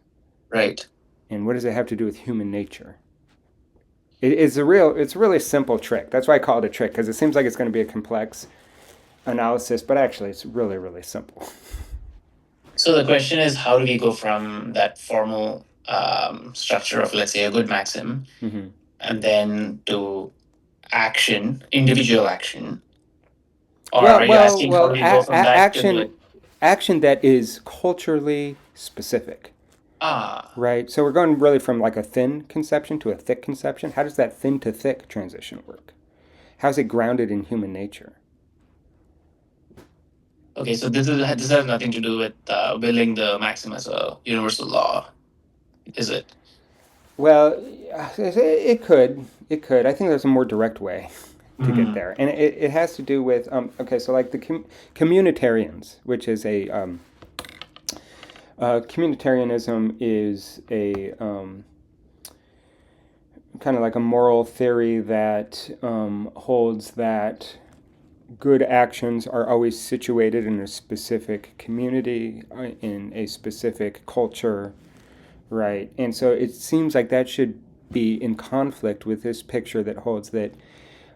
Right. And what does it have to do with human nature? It's a really simple trick. That's why I call it a trick, because it seems like it's going to be a complex analysis, but actually it's really, really simple. So the question is, how do we go from that formal structure of, let's say, a good maxim, and then to action, individual action? Or are you asking how do we go from that to action that is culturally specific? Right. So we're going really from like a thin conception to a thick conception. How does that thin to thick transition work? How's it grounded in human nature? Okay, so this has nothing to do with willing the maxim as a universal law, is it? Well, it could. It could. I think there's a more direct way to get there, and it has to do with so like the communitarians, which is a communitarianism is a kind of like a moral theory that holds that good actions are always situated in a specific community, in a specific culture, right? And so it seems like that should be in conflict with this picture that holds that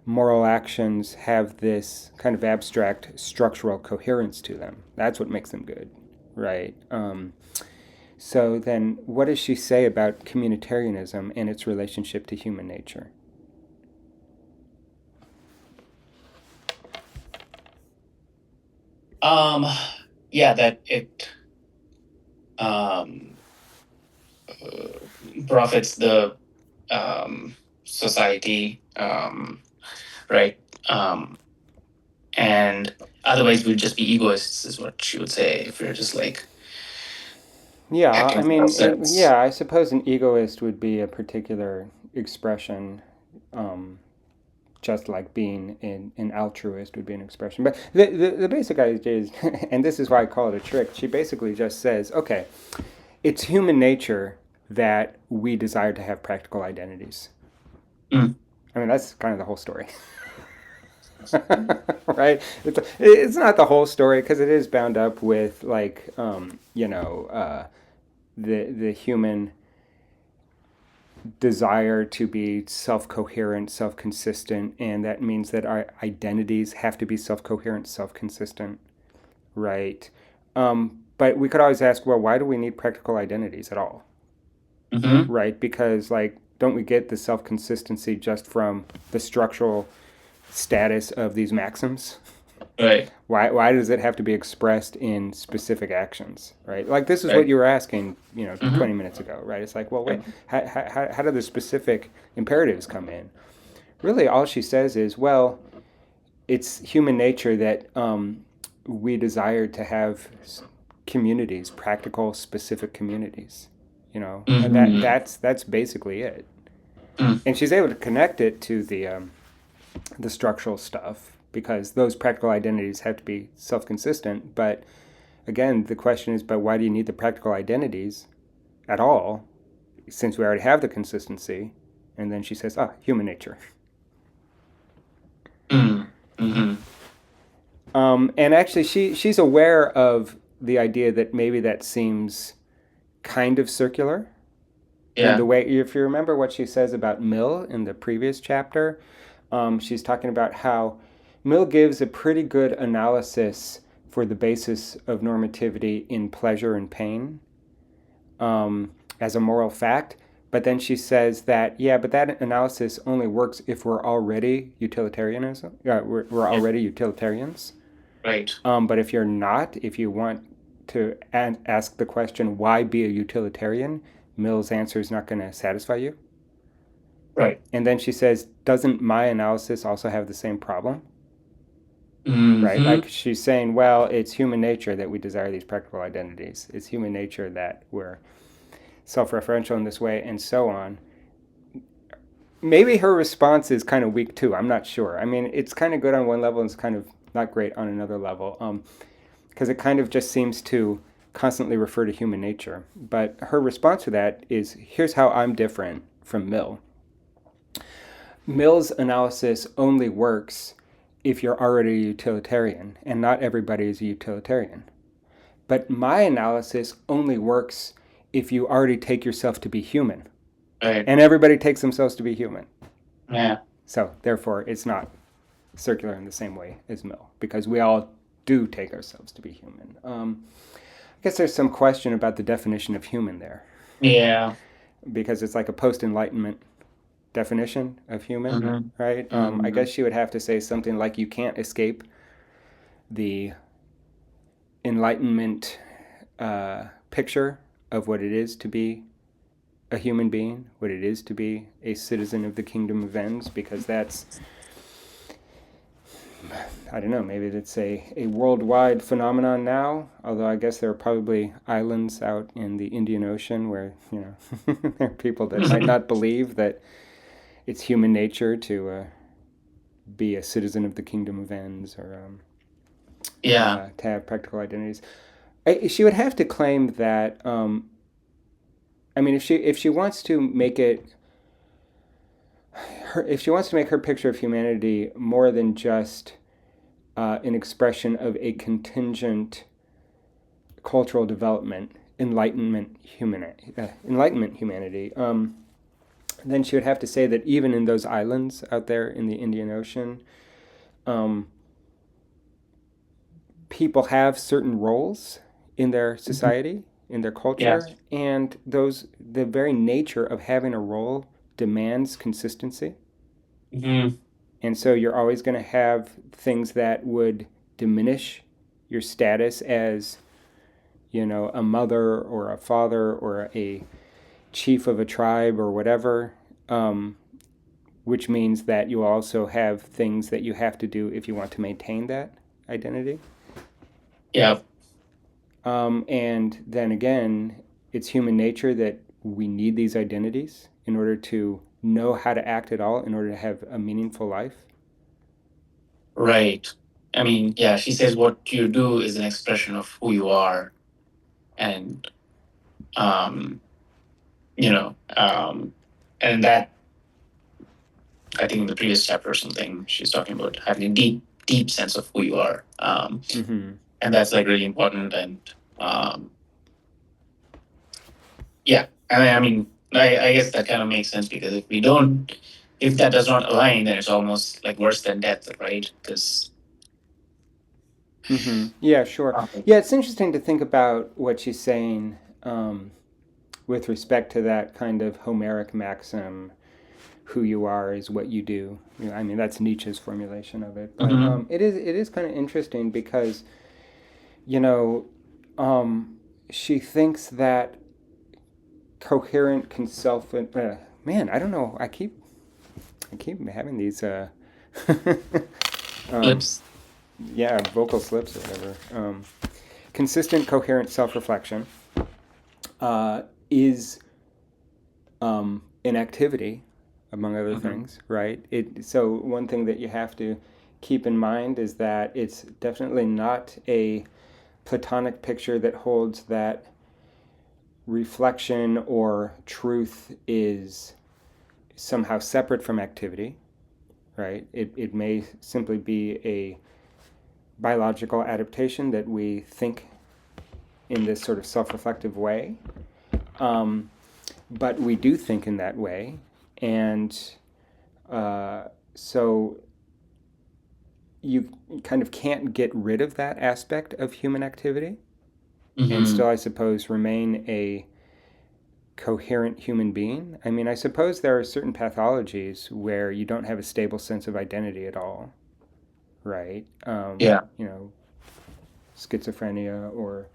moral actions have this kind of abstract structural coherence to them. That's what makes them good, right? So then, what does she say about communitarianism and its relationship to human nature? Um, yeah, that it um, profits the society, right? Um, and otherwise, we'd just be egoists, is what she would say, if we're just like Yeah, I acting for mean, ourselves. yeah, I suppose an egoist would be a particular expression, um, just like being an altruist would be an expression. But the basic idea is, and this is why I call it a trick, she basically just says, okay, it's human nature that we desire to have practical identities. Mm, I mean, that's kind of the whole story. Right? It's not the whole story because it is bound up with, like, the human desire to be self-coherent, self-consistent, and that means that our identities have to be self-coherent, self-consistent, right? But we could always ask, well, why do we need practical identities at all, hmm. right? Because, like, don't we get the self-consistency just from the structural status of these maxims? Right, Why does it have to be expressed in specific actions, right? Like, this is what right. you were asking, 20 Hmm. minutes ago, right? It's like, well, wait, Right. how do the specific imperatives come in? Really, all she says is, well, it's human nature that we desire to have communities, practical, specific communities, and Hmm. that's basically it. Mm, And she's able to connect it to the structural stuff because those practical identities have to be self-consistent. But again, the question is, but why do you need the practical identities at all since we already have the consistency? And then she says, human nature. mm, hmm. And actually, she's aware of the idea that maybe that seems kind of circular. And the Yeah, way, if you remember what she says about Mill in the previous chapter, she's talking about how Mill gives a pretty good analysis for the basis of normativity in pleasure and pain as a moral fact. But then she says that, yeah, but that analysis only works if we're already utilitarianism. We're yeah, already utilitarians. right, But if you're not, if you want to ask the question, why be a utilitarian, Mill's answer is not going to satisfy you. right. And then she says, doesn't my analysis also have the same problem? Right? Hmm. Like, she's saying, well, it's human nature that we desire these practical identities. It's human nature that we're self-referential in this way, and so on. Maybe her response is kind of weak too. I'm not sure. I mean, it's kind of good on one level and it's kind of not great on another level. Because it kind of just seems to constantly refer to human nature. But her response to that is, here's how I'm different from Mill. Mill's analysis only works if you're already a utilitarian, and not everybody is a utilitarian. But my analysis only works if you already take yourself to be human, Right. and everybody takes themselves to be human. Yeah. So, therefore, it's not circular in the same way as Mill, because we all do take ourselves to be human. I guess there's some question about the definition of human there, Yeah. because it's like a post Enlightenment definition of human, Hmm. right? I Hmm. guess she would have to say something like, you can't escape the Enlightenment picture of what it is to be a human being, what it is to be a citizen of the kingdom of ends, because that's, I don't know, maybe it's a worldwide phenomenon now, although I guess there are probably islands out in the Indian Ocean where, there are people that might not believe that it's human nature to be a citizen of the kingdom of ends, or Yeah. to have practical identities. She would have to claim that, I mean, if she wants to make it, if she wants to make her picture of humanity more than just an expression of a contingent cultural development, enlightenment humanity, then she would have to say that even in those islands out there in the Indian Ocean, um, people have certain roles in their Mhm. society, in their Yeah. culture, and the very nature of having a role demands consistency. Hmm. And so you're always going to have things that would diminish your status as, a mother or a father or a chief of a tribe or whatever, um, which means that you also have things that you have to do if you want to maintain that identity. Yeah. And then again, it's human nature that we need these identities in order to know how to act at all, in order to have a meaningful life. Right. I mean, yeah, she says what you do is an expression of who you are. And, um, you know, and that, I think in the previous chapter or something, she's talking about having a deep, deep sense of who you are. Mm-hmm. And that's like really important. And, um, yeah, I mean, I guess that kind of makes sense because if that does not align, then it's almost like worse than death, right? Because, Mm-hmm. Yeah, sure. Yeah, it's interesting to think about what she's saying with respect to that kind of Homeric maxim, "Who you are is what you do." I mean, that's Nietzsche's formulation of it. But Mhm. it is kind of interesting because you know um, she thinks that coherent conself. Man, I don't know. I keep having these. um, Flips. yeah, vocal slips or whatever. Consistent, coherent self-reflection is an activity, among other Mhm. things, right? So one thing that you have to keep in mind is that it's definitely not a Platonic picture that holds that reflection or truth is somehow separate from activity, right? It may simply be a biological adaptation that we think in this sort of self reflective way. Um, but we do think in that way. And uh, so you kind of can't get rid of that aspect of human activity and Mhm. still, I suppose, remain a coherent human being. I mean, I suppose there are certain pathologies where you don't have a stable sense of identity at all, right? Yeah. Schizophrenia or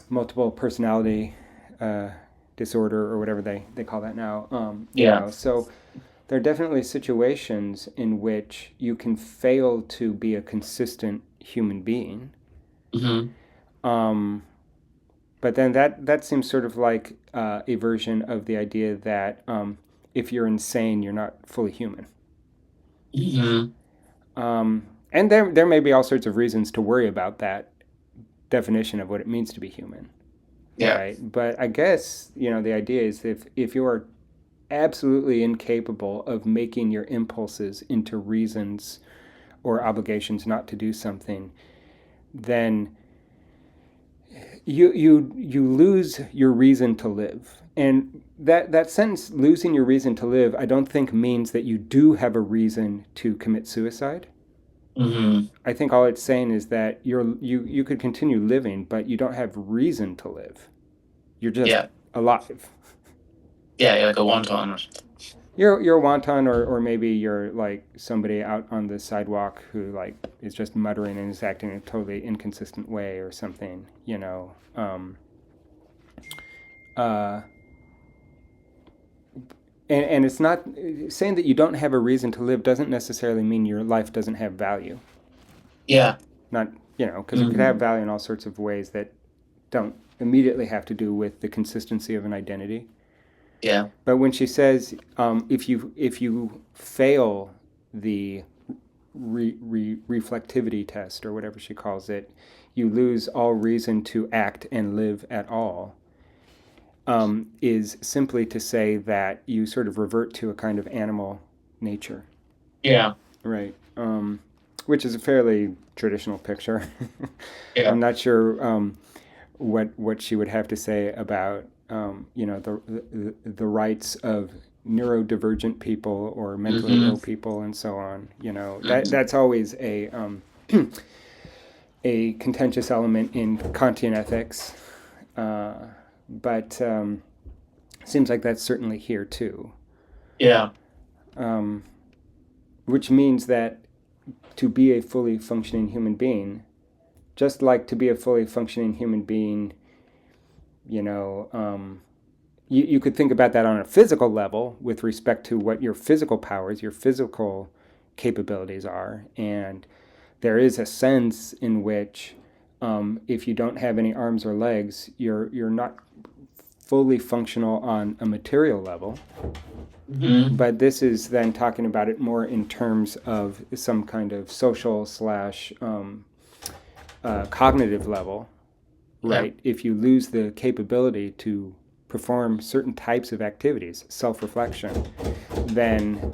multiple personality uh, disorder or whatever they call that now. Yeah. So there are definitely situations in which you can fail to be a consistent human being. Mhm. Um, but then that seems sort of like a version of the idea that if you're insane, you're not fully human. Mhm. And there may be all sorts of reasons to worry about that definition of what it means to be human, Yeah. right? But I guess the idea is if you are absolutely incapable of making your impulses into reasons or obligations not to do something, then you lose your reason to live. And that sentence, losing your reason to live, I don't think means that you do have a reason to commit suicide. Mhm. I think all it's saying is that you could continue living, but you don't have reason to live. You're just Yeah. alive. Yeah. Like a wonton or something. You're a wonton, or maybe you're like somebody out on the sidewalk who like is just muttering and is acting in a totally inconsistent way or something. Uh, and it's not saying that you don't have a reason to live doesn't necessarily mean your life doesn't have value. Yeah. Not because it could have Mhm. value in all sorts of ways that don't immediately have to do with the consistency of an identity. Yeah. But when she says if you fail the reflectivity test or whatever she calls it, you lose all reason to act and live at all. Is simply to say that you sort of revert to a kind of animal nature, Yeah. right? Which is a fairly traditional picture. Yeah. I'm not sure what she would have to say about the rights of neurodivergent people or mentally Mm-hmm. ill people and so on. That's always a contentious element in Kantian ethics, but seems like that's certainly here too. Yeah. Which means that to be a fully functioning human being, just like to be a fully functioning human being, you know, you could think about that on a physical level with respect to what your physical powers, your physical capabilities are. And there is a sense in which if you don't have any arms or legs, you're not fully functional on a material level. Mm-hmm. But this is then talking about it more in terms of some kind of social slash cognitive level, Yeah. right? If you lose the capability to perform certain types of activities, self-reflection, then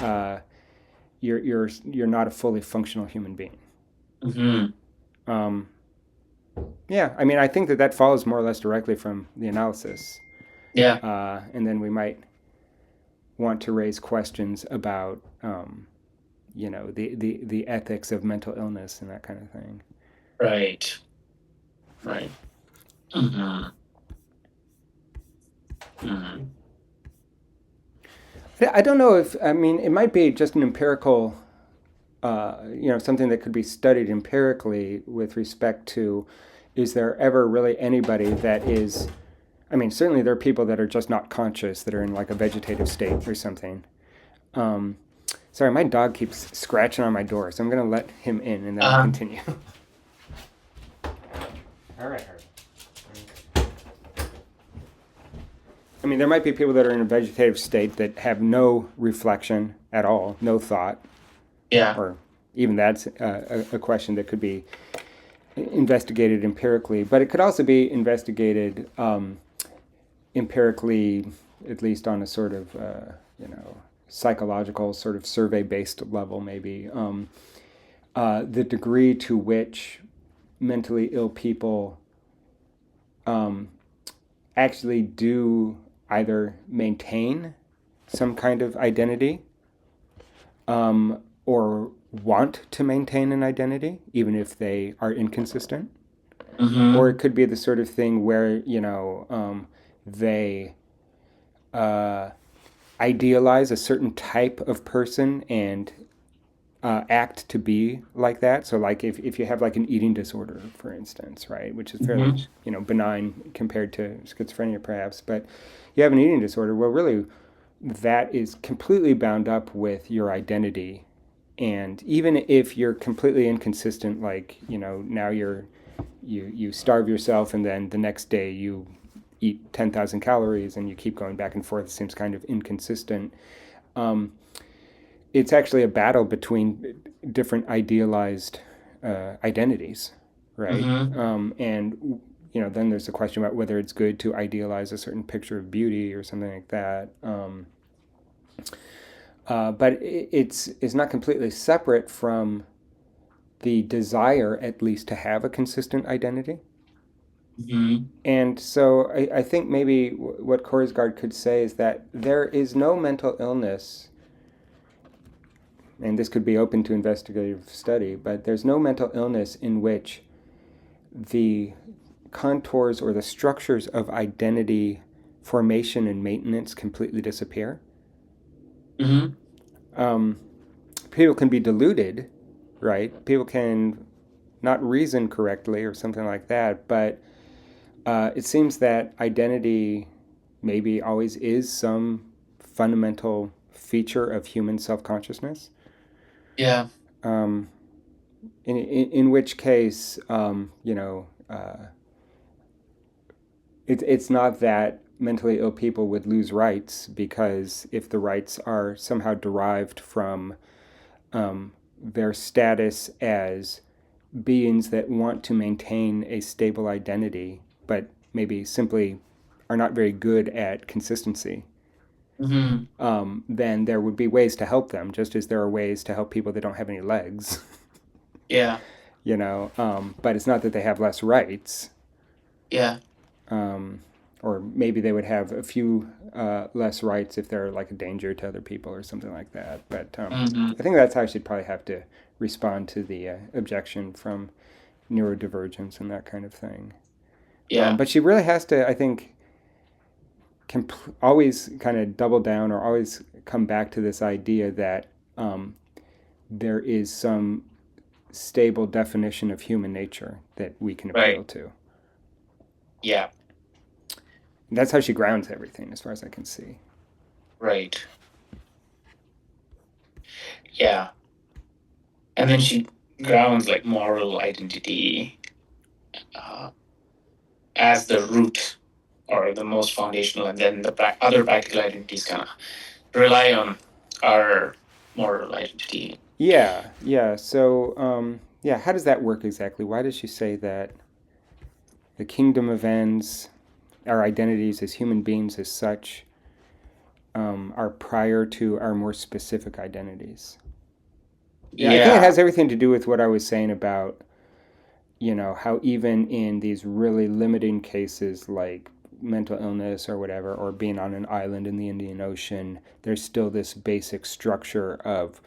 you're not a fully functional human being. Mm-hmm. Yeah, I mean, I think that follows more or less directly from the analysis, Yeah. and then we might want to raise questions about the ethics of mental illness and that kind of thing. Right. Right. Mm-hmm. Mm-hmm. I don't know if, I mean, it might be just an empirical, something that could be studied empirically with respect to, is there ever really anybody that is, I mean, certainly there are people that are just not conscious, that are in like a vegetative state or something. Um, Sorry, my dog keeps scratching on my door, so I'm going to let him in and then we'll Uh-huh. continue. All right, Harvey. I mean, there might be people that are in a vegetative state that have no reflection at all, no thought, Yeah. or even that's a question that could be investigated empirically. But it could also be investigated empirically, at least on a sort of, psychological sort of survey-based level, maybe. The degree to which mentally ill people actually do either maintain some kind of identity or want to maintain an identity, even if they are inconsistent. Or Mm-hmm. it could be the sort of thing where, they idealize a certain type of person and act to be like that. So, like if you have like an eating disorder, for instance, right, which is fairly Mm-hmm. benign compared to schizophrenia, perhaps, but you have an eating disorder. Well, really, that is completely bound up with your identity, and even if you're completely inconsistent, like now you starve yourself, and then the next day you eat 10,000 calories, and you keep going back and forth. It seems kind of inconsistent. Um, it's actually a battle between different idealized identities, right? Mm-hmm. And then there's the question about whether it's good to idealize a certain picture of beauty or something like that. But it's not completely separate from the desire, at least, to have a consistent identity. Mm-hmm. And so I think maybe what Korsgaard could say is that there is no mental illness, and this could be open to investigative study, but there's no mental illness in which the contours or the structures of identity formation and maintenance completely disappear. Mm-hmm. Um, People can be deluded, right? People can not reason correctly or something like that, but it seems that identity maybe always is some fundamental feature of human self-consciousness. Yeah. Um, in which case, it's not that mentally ill people would lose rights, because if the rights are somehow derived from their status as beings that want to maintain a stable identity, but maybe simply are not very good at consistency, Mm-hmm. then there would be ways to help them, just as there are ways to help people that don't have any legs. Yeah. But it's not that they have less rights. Yeah. Um, or maybe they would have a few less rights if they're like a danger to other people or something like that. But Hmm. I think that's how she'd probably have to respond to the objection from neurodivergence and that kind of thing. Yeah. But she really has to, I think, always kind of double down or always come back to this idea that there is some stable definition of human nature that we can Right. appeal to. Yeah. And that's how she grounds everything, as far as I can see. Right. Yeah. And then she grounds like moral identity uh, as the root or the most foundational, and then the other practical identities kind of rely on our moral identity. Yeah, yeah. So, yeah, how does that work exactly? Why does she say that the kingdom of ends, our identities as human beings as such, are prior to our more specific identities? Yeah, I think it Yeah. has everything to do with what I was saying about, how even in these really limiting cases like mental illness or whatever, or being on an island in the Indian Ocean, there's still this basic structure of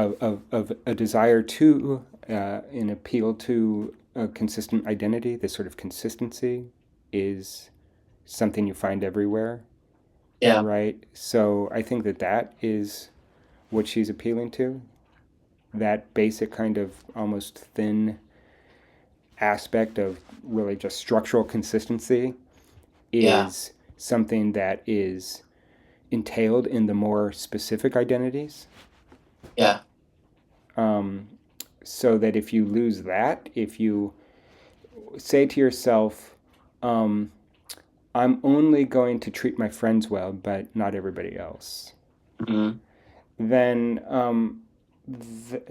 a desire to, an appeal to a consistent identity. This sort of consistency is something you find everywhere, Yeah. right? So I think that is what she's appealing to. That basic kind of almost thin aspect of really just structural consistency Yeah. is something that is entailed in the more specific identities. Yeah. Um, so that if you lose that, if you say to yourself, um, I'm only going to treat my friends well, but not everybody else, Hmm. then th-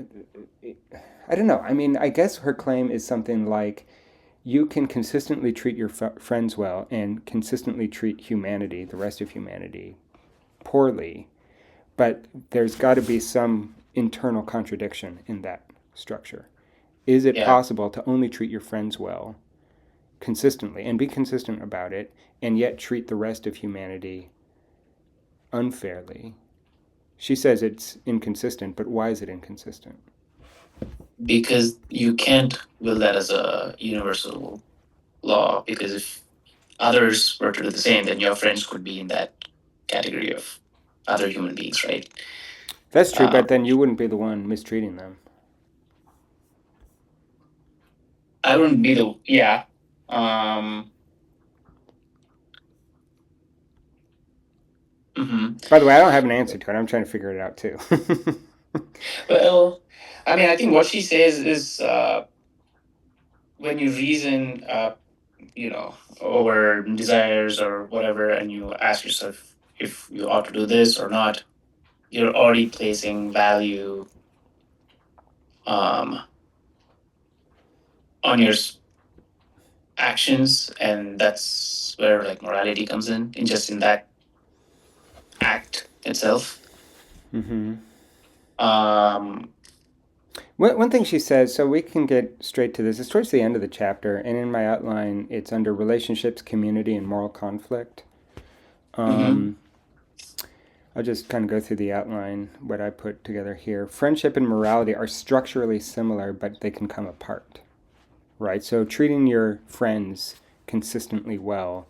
I don't know. I mean, I guess her claim is something like you can consistently treat your friends well and consistently treat humanity, the rest of humanity, poorly, but there's got to be some internal contradiction in that structure. Is it Yeah. possible to only treat your friends well consistently and be consistent about it and yet treat the rest of humanity unfairly? She says it's inconsistent, but why is it inconsistent? Because you can't will that as a universal law, because if others were to do the same, then your friends could be in that category of other human beings, right? That's true, Um, but then you wouldn't be the one mistreating them. I wouldn't be the yeah. Um, mhm. By the way, I don't have an answer to it. I'm trying to figure it out too. Well, I mean, I think what she says is when you reason, over desires or whatever, and you ask yourself if you ought to do this or not, you're already placing value um, on your actions, and that's where like morality comes in just in that act itself. Mm-hmm. Um, One thing she says, so we can get straight to this, it's towards the end of the chapter, and in my outline, it's under relationships, community, and moral conflict. mhm. Um, I'll just kind of go through the outline, what I put together here. Friendship and morality are structurally similar, but they can come apart, right? So treating your friends consistently well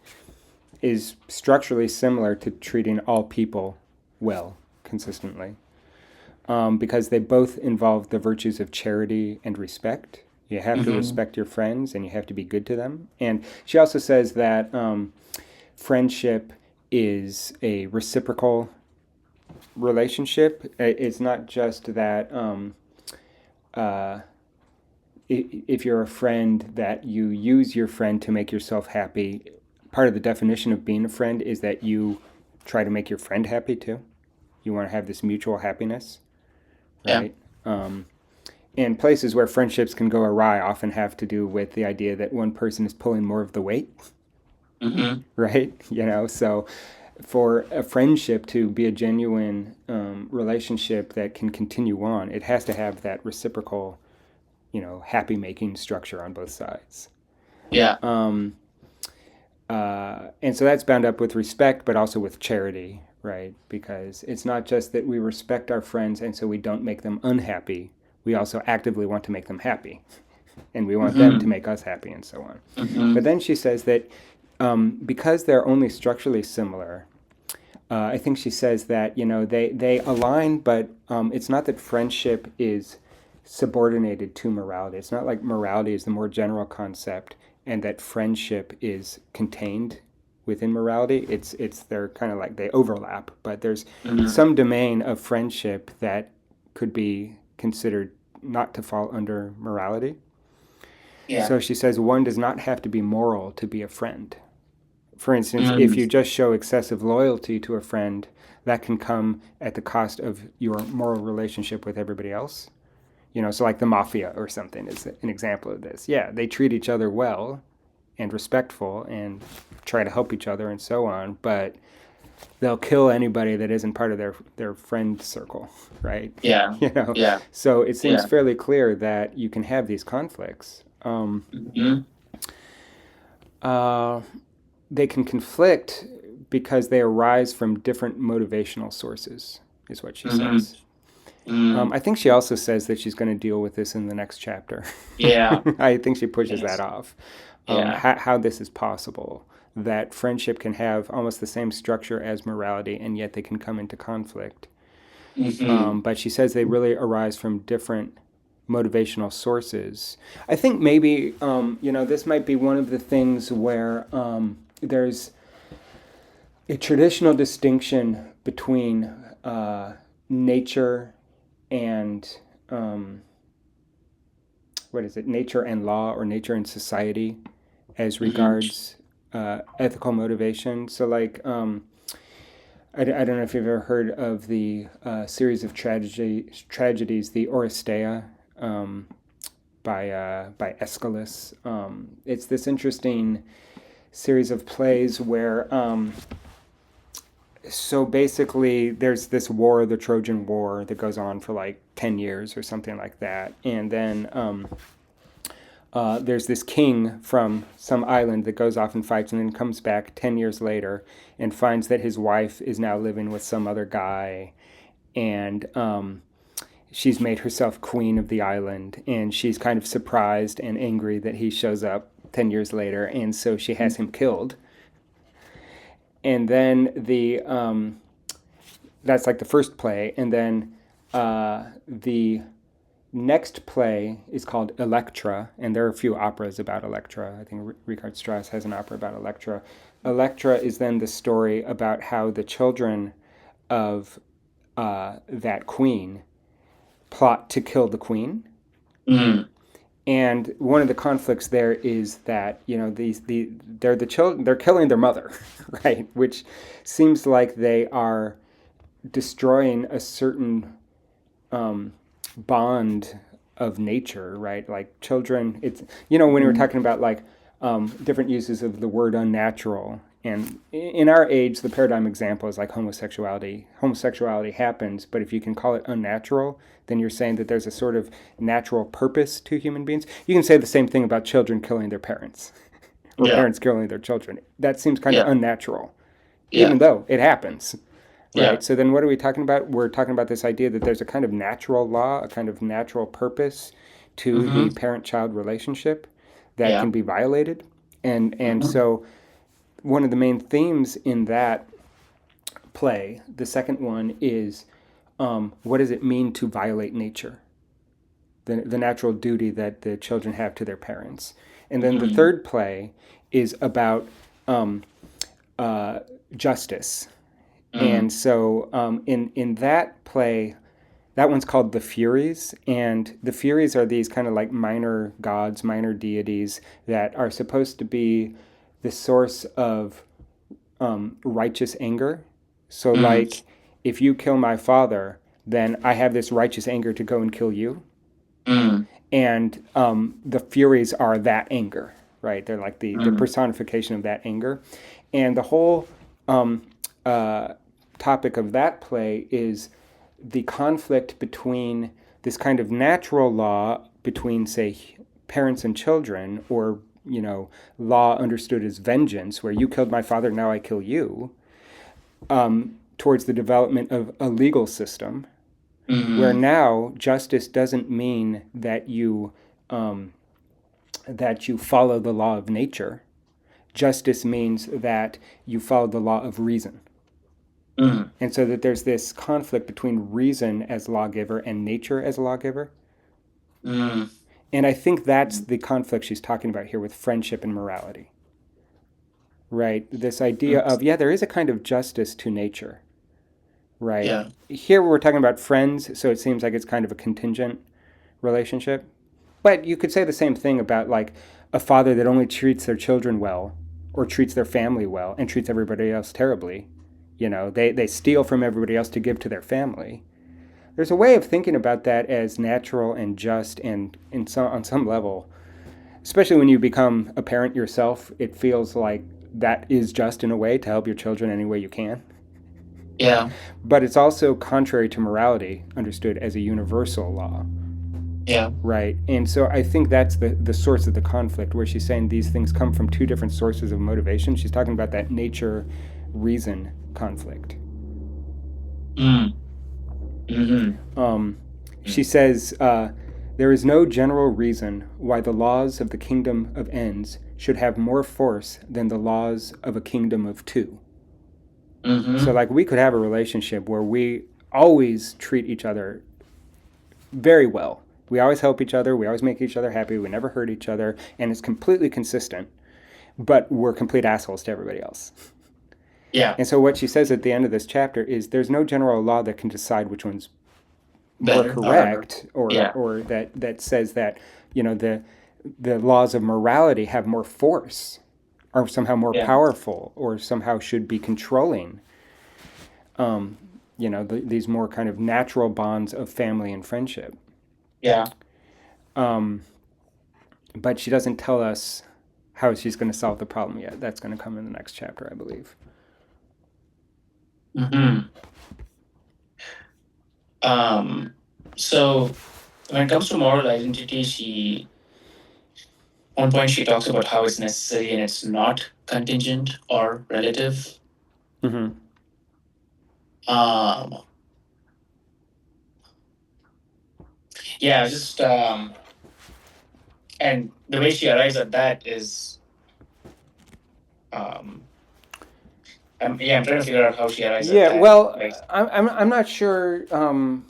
is structurally similar to treating all people well consistently, because they both involve the virtues of charity and respect. You have to Mhm. respect your friends and you have to be good to them. And she also says that friendship is a reciprocal relationship. It's not just that uh, if you're a friend that you use your friend to make yourself happy. Part of the definition of being a friend is that you try to make your friend happy too. You want to have this mutual happiness, Yeah. right? And places where friendships can go awry often have to do with the idea that one person is pulling more of the weight, Mhm. right? So for a friendship to be a genuine relationship that can continue on, it has to have that reciprocal, happy making structure on both sides. Yeah. Um, And so that's bound up with respect, but also with charity, right? Because it's not just that we respect our friends and so we don't make them unhappy. We also actively want to make them happy, and we want them to Mm-hmm. make us happy, and so on. Mm-hmm. But then she says that because they're only structurally similar, I think she says that they align, but it's not that friendship is subordinated to morality. It's not like morality is the more general concept, and that friendship is contained within morality. It's they're kind of like they overlap, but there's Mm-hmm. some domain of friendship that could be considered not to fall under morality. Yeah. So she says one does not have to be moral to be a friend. For instance, if Mm-hmm. you just show excessive loyalty to a friend, that can come at the cost of your moral relationship with everybody else. So like the mafia or something is an example of this. Yeah, they treat each other well and respectful and try to help each other and so on, but they'll kill anybody that isn't part of their friend circle, right? Yeah. you know, Yeah. so it seems Yeah. fairly clear that you can have these conflicts. Mm-hmm. Uh, they can conflict because they arise from different motivational sources, is what she Mm-hmm. says. Mm. I think she also says that she's going to deal with this in the next chapter. Yeah. I think she pushes that Yes. off. Yeah. How this is possible, that friendship can have almost the same structure as morality, and yet they can come into conflict. Mm-hmm. But she says they really arise from different motivational sources. I think maybe, this might be one of the things where there's a traditional distinction between nature and what is it? Nature and law, or nature and society, as Mm-hmm. regards ethical motivation. So, like, I don't know if you've ever heard of the series of tragedies, the Oresteia, by Aeschylus. It's this interesting series of plays where so basically there's this war, the Trojan War, that goes on for like 10 years or something like that, and then there's this king from some island that goes off and fights and then comes back 10 years later and finds that his wife is now living with some other guy, and she's made herself queen of the island, and she's kind of surprised and angry that he shows up 10 years later, and so she has him killed. And then that's like the first play, and then the next play is called Electra, and there are a few operas about Electra. I think Richard Strauss has an opera about Electra. Electra is then the story about how the children of that queen plot to kill the queen. Mm. And one of the conflicts there is that they're the children, they're killing their mother, right? Which seems like they are destroying a certain bond of nature, right? Like children, it's when we were Mm. talking about like different uses of the word unnatural, and in our age, the paradigm example is like homosexuality. Homosexuality happens, but if you can call it unnatural, then you're saying that there's a sort of natural purpose to human beings. You can say the same thing about children killing their parents or Yeah. parents killing their children. That seems kind of Yeah. unnatural, Yeah. even though it happens, Yeah. right? So then what are we talking about? We're talking about this idea that there's a kind of natural law, a kind of natural purpose to the Mm-hmm. parent-child relationship that Yeah. can be violated. And Mm-hmm. so one of the main themes in that play, the second one, is what does it mean to violate nature? The natural duty that the children have to their parents. And then the Mm-hmm. third play is about justice. Mm. And so in that play, that one's called The Furies. And the Furies are these kind of like minor gods, minor deities that are supposed to be the source of righteous anger. So, Mm. like, if you kill my father, then I have this righteous anger to go and kill you. Mm. And the Furies are that anger, right? They're like the Mm. personification of that anger. And the whole uh, topic of that play is the conflict between this kind of natural law between, say, parents and children, or law understood as vengeance, where you killed my father, now I kill you, towards the development of a legal system where Mm-hmm. now justice doesn't mean that you follow the law of nature. Justice means that you follow the law of reason. Mm-hmm. And so that there's this conflict between reason as lawgiver and nature as lawgiver. Mm-hmm. And I think that's the conflict she's talking about here with friendship and morality. Right? This idea of, yeah, there is a kind of justice to nature. Right? Yeah. Here we're talking about friends, so it seems like it's kind of a contingent relationship. But you could say the same thing about like a father that only treats their children well or treats their family well and treats everybody else terribly. They steal from everybody else to give to their family. There's a way of thinking about that as natural and just, and on some level, especially when you become a parent yourself, it feels like that is just in a way to help your children any way you can. Yeah. But it's also contrary to morality, understood as a universal law. Yeah. Right. And so I think that's the source of the conflict, where she's saying these things come from two different sources of motivation. She's talking about that nature reason conflict. Mm. Mm-hmm. She says, there is no general reason why the laws of the kingdom of ends should have more force than the laws of a kingdom of two. So, Mm-hmm. like, we could have a relationship where we always treat each other very well. We always help each other. We always make each other happy. We never hurt each other. And it's completely consistent. But we're complete assholes to everybody else. Yeah. And so, what she says at the end of this chapter is there's no general law that can decide which one's more Better or correct, or yeah. that says that the laws of morality have more force, are somehow more Yeah. powerful, or somehow should be controlling these more kind of natural bonds of family and friendship. Yeah. But she doesn't tell us how she's going to solve the problem yet. That's going to come in the next chapter, I believe. Mm-hmm. Um. So when it comes to moral identity, one point she talks about how it's necessary and it's not contingent or relative. Mm-hmm. Um. Yeah. Just and the way she arrives at that is um. I'm trying to figure out how she arrives at Yeah, that. well, Like. I'm not sure. I'm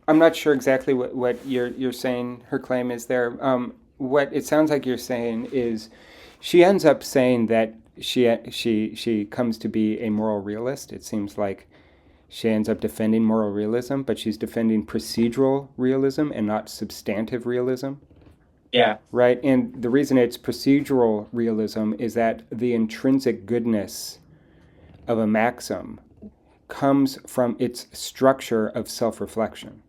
not sure exactly what you're saying her claim is there. What it sounds like you're saying is she ends up saying that she comes to be a moral realist. It seems like she ends up defending moral realism, but she's defending procedural realism and not substantive realism. Yeah. Right? And the reason it's procedural realism is that the intrinsic goodness of a maxim comes from its structure of self reflection.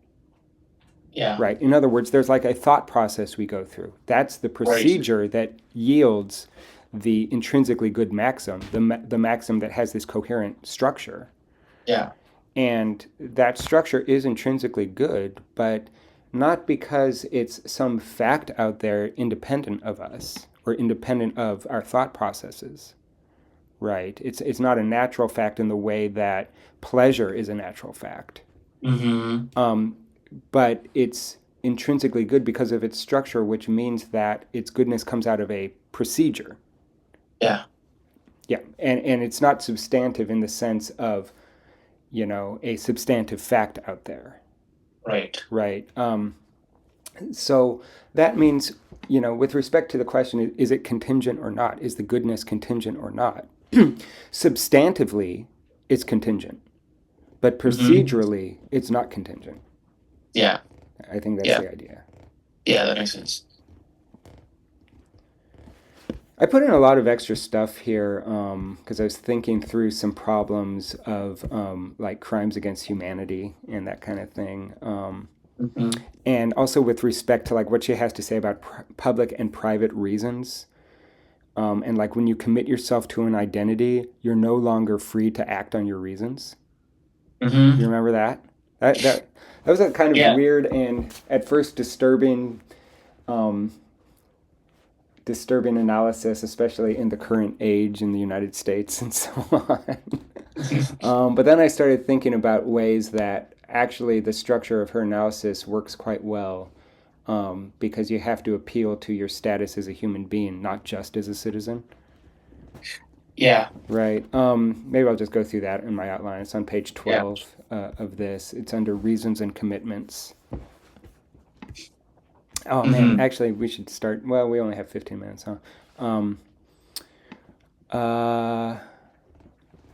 Yeah. Right? In other words, there's like a thought process we go through. That's the Right. procedure that yields the intrinsically good maxim, the maxim that has this coherent structure. Yeah. And that structure is intrinsically good, but not because it's some fact out there independent of us or independent of our thought processes. Right? It's not a natural fact in the way that pleasure is a natural fact. Mm-hmm. But it's intrinsically good because of its structure, which means that its goodness comes out of a procedure. Yeah. Yeah, and it's not substantive in the sense of a substantive fact out there, Right. right? So that means with respect to the question, is it contingent or not? Is the goodness contingent or not? Substantively, it's contingent, but Mm-hmm. procedurally, it's not contingent. Yeah. I think that's Yeah. the idea. Yeah. That makes sense. I put in a lot of extra stuff here because I was thinking through some problems of like crimes against humanity and that kind of thing. Mm-hmm. And also with respect to like what she has to say about public and private reasons. And like when you commit yourself to an identity, you're no longer free to act on your reasons. You Mm-hmm. remember that? That was a kind of Yeah. weird and at first disturbing disturbing analysis, especially in the current age in the United States and so on. But then I started thinking about ways that actually the structure of her analysis works quite well, because you have to appeal to your status as a human being, not just as a citizen. Yeah. Right. Maybe I'll just go through that in my outline. It's on page Yeah. 12 of this. It's under reasons and commitments. Oh, man. Mm-hmm. Actually, we should start. Well, we only have 15 minutes, huh? Um, uh,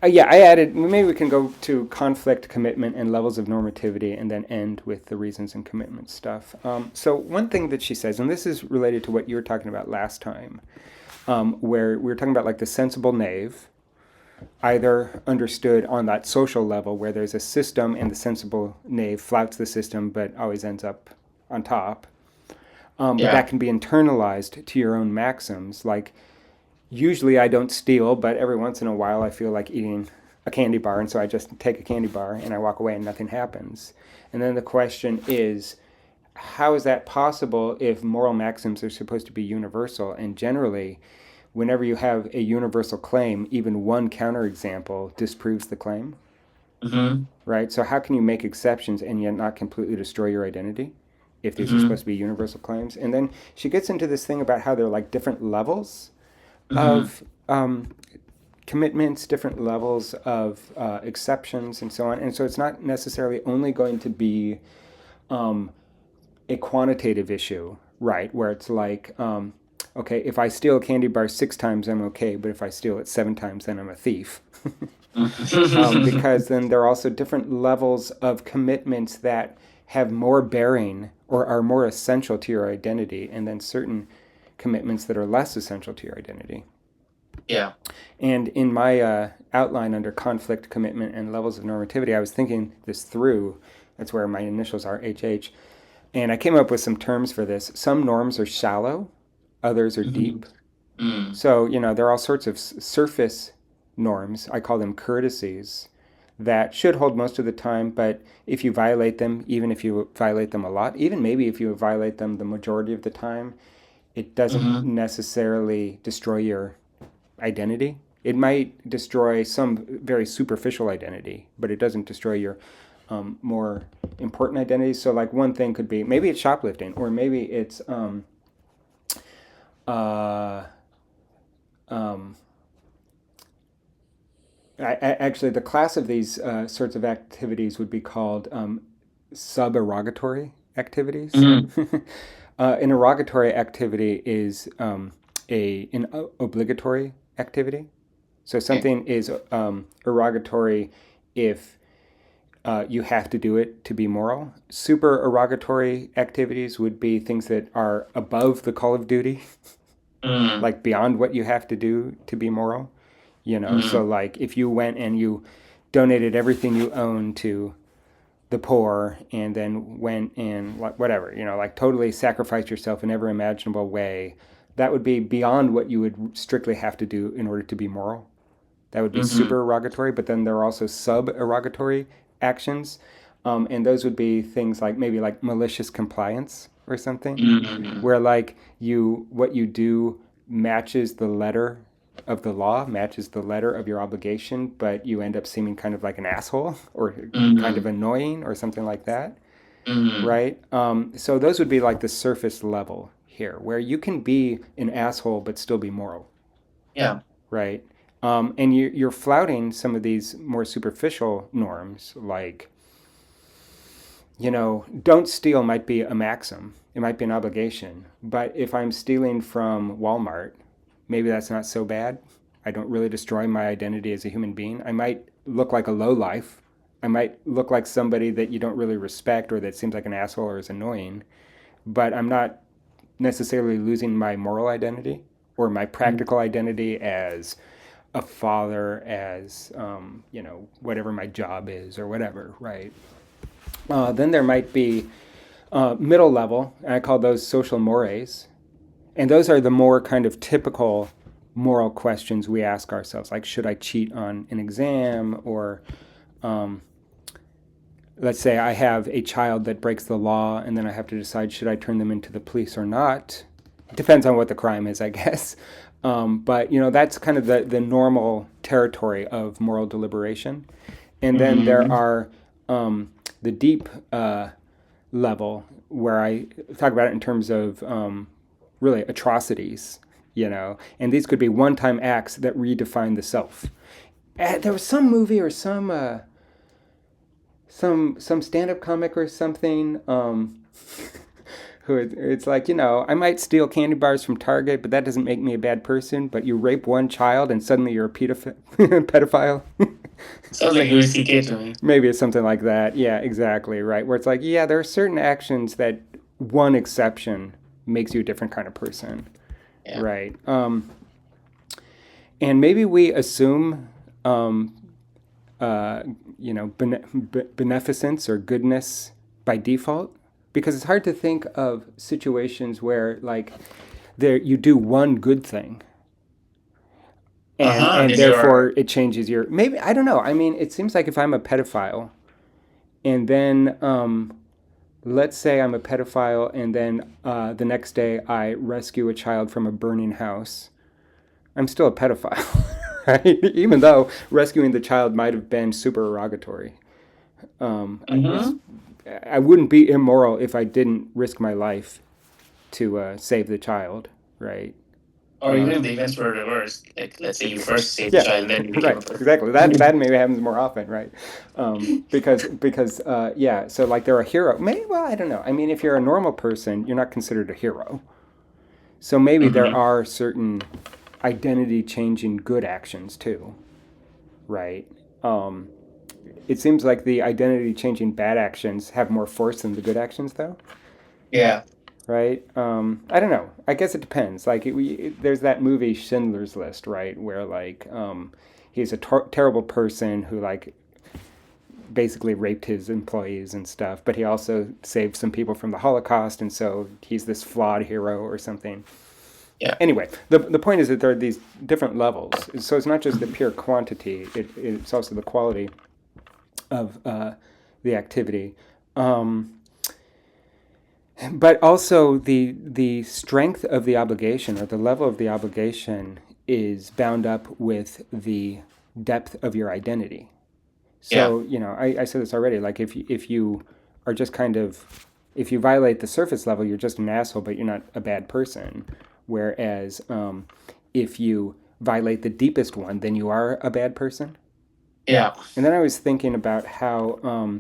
yeah, I added, maybe we can go to conflict, commitment, and levels of normativity, and then end with the reasons and commitment stuff. So, one thing that she says, and this is related to what you were talking about last time, where we were talking about like the sensible knave, either understood on that social level where there's a system and the sensible knave flouts the system but always ends up on top. But Yeah. that can be internalized to your own maxims. Like, usually I don't steal, but every once in a while I feel like eating a candy bar, and so I just take a candy bar and I walk away and nothing happens. And then the question is, how is that possible if moral maxims are supposed to be universal? And generally, whenever you have a universal claim, even one counterexample disproves the claim, Mm-hmm. right? So how can you make exceptions and yet not completely destroy your identity if these are Mm-hmm. supposed to be universal claims? And then she gets into this thing about how there are like different levels Mm-hmm. of commitments, different levels of exceptions, and so on. And so it's not necessarily only going to be um, a quantitative issue, right? Where it's like, okay, if I steal a candy bar 6 times, I'm okay, but if I steal it 7 times, then I'm a thief. Mm-hmm. Because then there are also different levels of commitments that have more bearing or are more essential to your identity, and then certain commitments that are less essential to your identity. Yeah. And in my outline under conflict, commitment, and levels of normativity, I was thinking this through. That's where my initials are, HH. And I came up with some terms for this. Some norms are shallow, others are Mm-hmm. deep. Mm. So, there are all sorts of surface norms. I call them courtesies that should hold most of the time, but if you violate them, even if you violate them a lot, even maybe if you violate them the majority of the time, it doesn't Mm-hmm. necessarily destroy your identity. It might destroy some very superficial identity, but it doesn't destroy your more important identities. So, like, one thing could be maybe it's shoplifting, or maybe it's uh, um, actually, the class of these sorts of activities would be called sub-erogatory activities. Mm-hmm. An erogatory activity is an obligatory activity. So Okay. something is erogatory if you have to do it to be moral. Super erogatory activities would be things that are above the call of duty, Mm. like beyond what you have to do to be moral. So Mm. like if you went and you donated everything you own to the poor and then went and whatever, like totally sacrificed yourself in every imaginable way, that would be beyond what you would strictly have to do in order to be moral. That would be Mm-hmm. super erogatory, but then there are also sub erogatory actions. And those would be things like maybe like malicious compliance or something, Mm. where like what you do matches the letter of the law, matches the letter of your obligation, but you end up seeming kind of like an asshole or kind of Mm. annoying or something like that, Mm. right? So those would be like the surface level here, where you can be an asshole but still be moral, Yeah. right? And you're flouting some of these more superficial norms, like, don't steal might be a maxim, it might be an obligation. But if I'm stealing from Walmart, maybe that's not so bad. I don't really destroy my identity as a human being. I might look like a lowlife. I might look like somebody that you don't really respect or that seems like an asshole or is annoying, but I'm not necessarily losing my moral identity or my Mm. practical identity as a father, as whatever my job is or whatever, right? Then there might be middle level, and I call those social mores, and those are the more kind of typical moral questions we ask ourselves, like should I cheat on an exam, or um, let's say I have a child that breaks the law, and then I have to decide should I turn them into the police or not. Depends on what the crime is, I guess. But that's kind of the normal territory of moral deliberation. And then there Mm-hmm. are the deep level where I talk about it in terms of really atrocities, and these could be one-time acts that redefine the self. There was some movie or some stand-up comic or something who it's like, I might steal candy bars from Target, but that doesn't make me a bad person. But you rape one child and suddenly you're a pedophile. Sounds like Louis C.K. to me. Maybe it's something like that. Yeah, exactly. Right. Where it's like, yeah, there are certain actions that one exception makes you a different kind of person. Yeah. Right. And maybe we assume, uh, beneficence or goodness by default, because it's hard to think of situations where, like, there you do one good thing, and Uh-huh. and And you're therefore it changes your, maybe, I don't know. I mean, it seems like if I'm a pedophile, and then let's say I'm a pedophile, and then the next day I rescue a child from a burning house, I'm still a pedophile, right? Even though rescuing the child might have been supererogatory. It's mm-hmm. I wouldn't be immoral if I didn't risk my life to save the child, right? Or even if the events were reversed, like let's say you first saved the Yeah, child, then you became right, a person. exactly. That maybe happens more often, right? Because yeah. So like they're a hero. Maybe, well, I don't know. I mean, if you're a normal person, you're not considered a hero. So maybe there Mm-hmm. are certain identity changing good actions too, right? Um, it seems like the identity changing bad actions have more force than the good actions, though, Yeah. right? I don't know. I guess it depends. Like, there's that movie Schindler's List, right, where like he's a terrible person who like basically raped his employees and stuff, but he also saved some people from the Holocaust, and so he's this flawed hero or something. Yeah. Anyway, the point is that there are these different levels. So it's not just the pure quantity; it's also the quality of the activity. Um, but also the strength of the obligation or the level of the obligation is bound up with the depth of your identity. Yeah. So I said this already. Like if you are just kind of, if you violate the surface level, you're just an asshole, but you're not a bad person. Whereas if you violate the deepest one, then you are a bad person. Yeah. And then I was thinking about how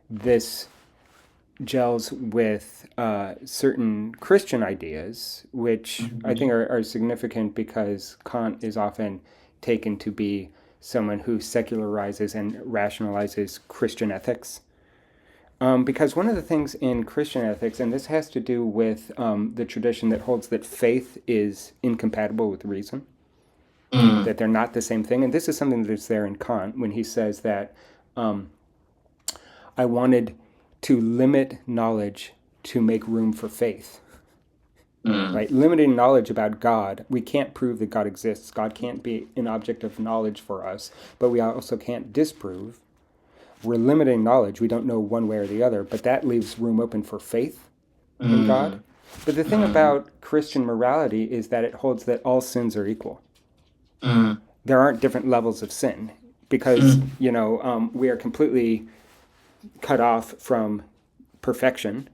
this gels with certain Christian ideas, which I think Mm-hmm. are significant because Kant is often taken to be someone who secularizes and rationalizes Christian ethics. Because one of the things in Christian ethics, and this has to do with the tradition that holds that faith is incompatible with reason, Mm. that they're not the same thing. And this is something that's there in Kant when he says that um, I wanted to limit knowledge to make room for faith. Mm. Right? Limiting knowledge about God, we can't prove that God exists. God can't be an object of knowledge for us, but we also can't disprove. We're limiting knowledge. We don't know one way or the other, but that leaves room open for faith in God. Mm. But the thing Mm. about Christian morality is that it holds that all sins are equal. Mm. There aren't different levels of sin because, Mm. we are completely cut off from perfection.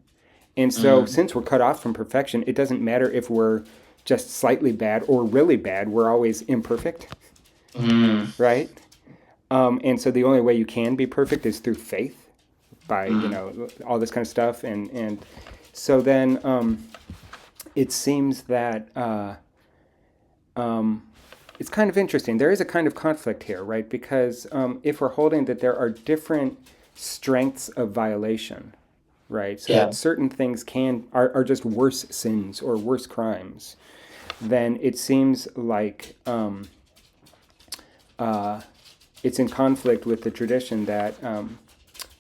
And so, Mm. since we're cut off from perfection, it doesn't matter if we're just slightly bad or really bad. We're always imperfect, Mm. right? And so, the only way you can be perfect is through faith, by Mm. all this kind of stuff. And so then it seems that it's kind of interesting. There is a kind of conflict here, right? Because if we're holding that there are different strengths of violation, right? So Yeah. that certain things are just worse sins or worse crimes, then it seems like it's in conflict with the tradition that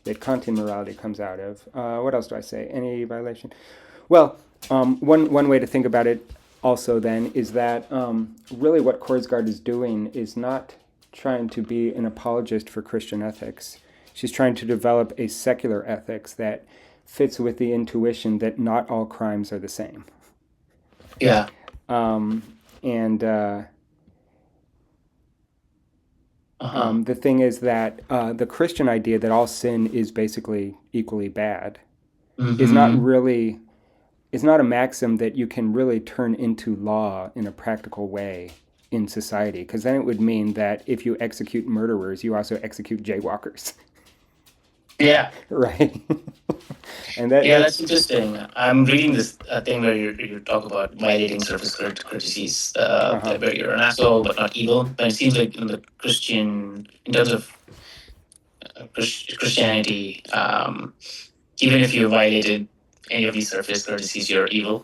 Kantian morality comes out of. What else do I say? Any violation? Well, one way to think about it also then is that really what Korsgaard is doing is not trying to be an apologist for Christian ethics. She's trying to develop a secular ethics that fits with the intuition that not all crimes are the same. Yeah. And Uh-huh. the thing is that the Christian idea that all sin is basically equally bad is not Mm-hmm. really is not a maxim that you can really turn into law in a practical way in society, because then it would mean that if you execute murderers, you also execute jaywalkers, Yeah. right? And that Yeah, that that's interesting. I'm reading this thing where you talk about violating surface courtesies, uh-huh. where you're an asshole but not evil. But it seems like in the Christian, in terms of Christianity, even if you violated any of these surface courtesies, you're evil.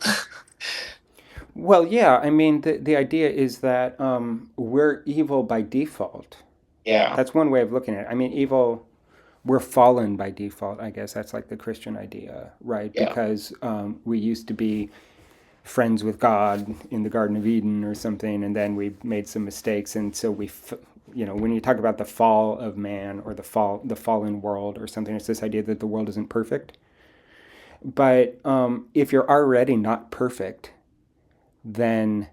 Well, yeah, I mean, the idea is that we're evil by default. Yeah. That's one way of looking at it. I mean, evil, we're fallen by default, I guess. That's like the Christian idea, right? Yeah. Because we used to be friends with God in the Garden of Eden or something, and then we made some mistakes, and so when you talk about the fall of man or the fallen world or something, it's this idea that the world isn't perfect. But if you're already not perfect, then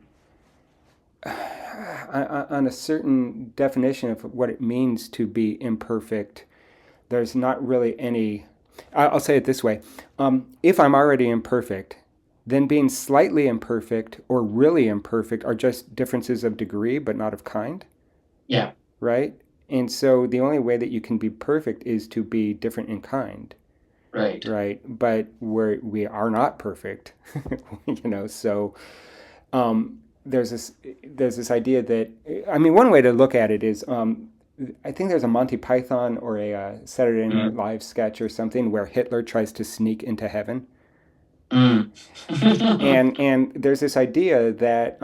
on a certain definition of what it means to be imperfect, there's not really any. I'll say it this way: if I'm already imperfect, then being slightly imperfect or really imperfect are just differences of degree, but not of kind, Yeah. right? And so the only way that you can be perfect is to be different in kind, Right. right? But we are not perfect, So there's this idea that, I mean, one way to look at it is, I think there's a Monty Python or a Saturday Night Mm. Live sketch or something where Hitler tries to sneak into heaven, Mm. and there's this idea that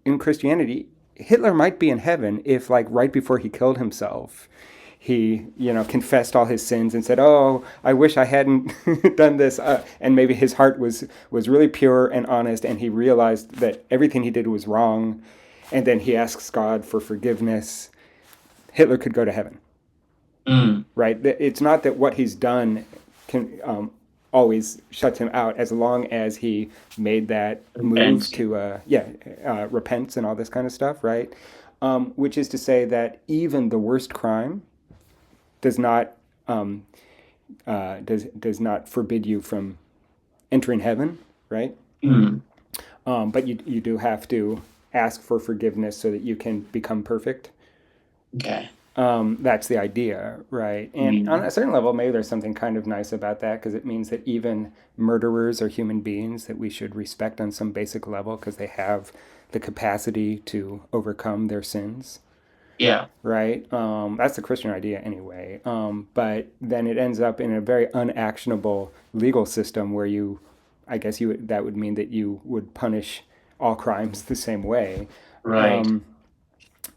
in Christianity, Hitler might be in heaven if, like, right before he killed himself, he confessed all his sins and said, "Oh, I wish I hadn't done this," and maybe his heart was really pure and honest, and he realized that everything he did was wrong, and then he asks God for forgiveness. Hitler could go to heaven, Mm. right? It's not that what he's done can always shuts him out, as long as he made that move And to repents and all this kind of stuff, right? Which is to say that even the worst crime does not um, does not forbid you from entering heaven, right? mm. But you do have to ask for forgiveness so that you can become perfect. Okay. That's the idea, right? And on Mm. a certain level, maybe there's something kind of nice about that, because it means that even murderers are human beings that we should respect on some basic level, because they have the capacity to overcome their sins, Yeah. right? That's the Christian idea anyway. But then it ends up in a very unactionable legal system where I guess that would mean that you would punish all crimes the same way. Right. Um,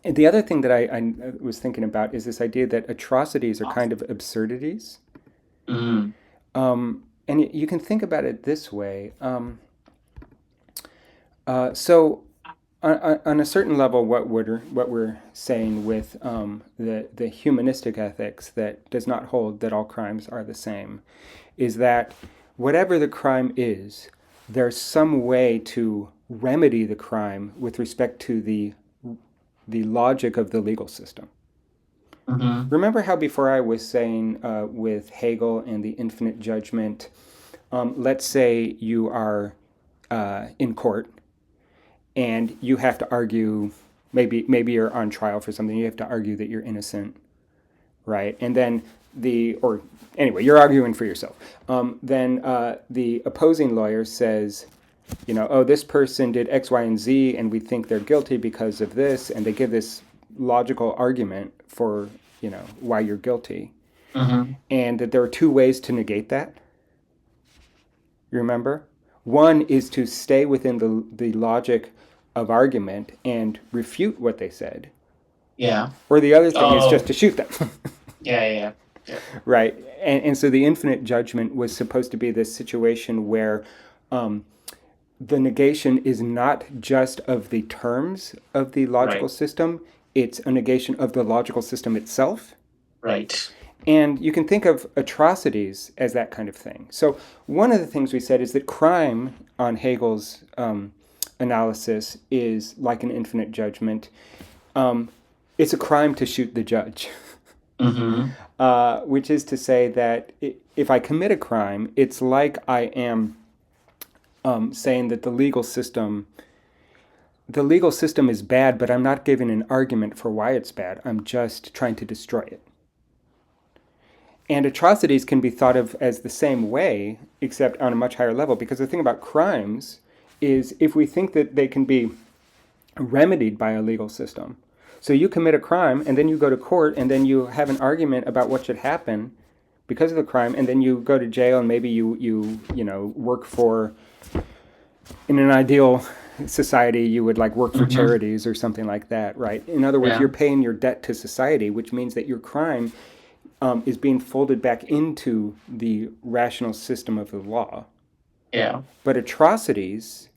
and the other thing that I was thinking about is this idea that atrocities are kind of absurdities. Mm. And you can think about it this way. So on a certain level, what we're saying with the humanistic ethics that does not hold that all crimes are the same is that whatever the crime is, there's some way to remedy the crime with respect to the logic of the legal system. Mm-hmm. Remember how before I was saying with Hegel and the infinite judgment, let's say you are in court and you have to argue, maybe you're on trial for something, you have to argue that you're innocent, right? And then or anyway, you're arguing for yourself. Then the opposing lawyer says, oh, this person did X, Y, and Z, and we think they're guilty because of this, and they give this logical argument for why you're guilty, Mm-hmm. and that there are two ways to negate that. You remember? One is to stay within the logic of argument and refute what they said, Yeah. or the other thing is just Oh. to shoot them. Yeah. Yeah. Yeah. Right? And so the infinite judgment was supposed to be this situation where the negation is not just of the terms of the logical Right. system, it's a negation of the logical system itself. Right. And you can think of atrocities as that kind of thing. So one of the things we said is that crime, on Hegel's analysis, is like an infinite judgment. It's a crime to shoot the judge. Which is to say that if I commit a crime, it's like I am saying that the legal system is bad, but I'm not giving an argument for why it's bad. I'm just trying to destroy it. And atrocities can be thought of as the same way, except on a much higher level, because the thing about crimes is if we think that they can be remedied by a legal system. So you commit a crime, and then you go to court, and then you have an argument about what should happen because of the crime, and then you go to jail, and maybe you work for, in an ideal society, you would like work for charities or something like that, right? In other words, you're paying your debt to society, which means that your crime is being folded back into the rational system of the law. Yeah. But atrocities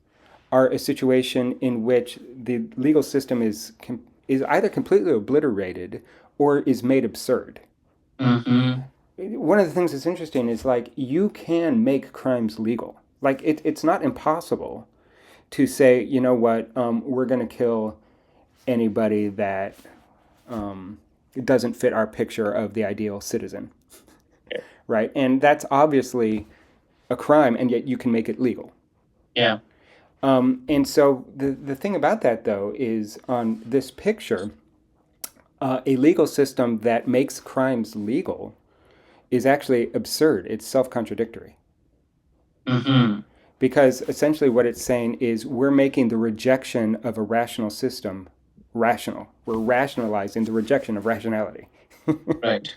are a situation in which the legal system is either completely obliterated or is made absurd. One of the things that's interesting is like you can make crimes legal. Like it's not impossible to say, you know what, we're going to kill anybody that doesn't fit our picture of the ideal citizen, right? And that's obviously a crime, and yet you can make it legal. Yeah. And so the thing about that, though, is on this picture, a legal system that makes crimes legal is actually absurd. It's self-contradictory. Because essentially what it's saying is we're making the rejection of a rational system rational. We're rationalizing the rejection of rationality. Right.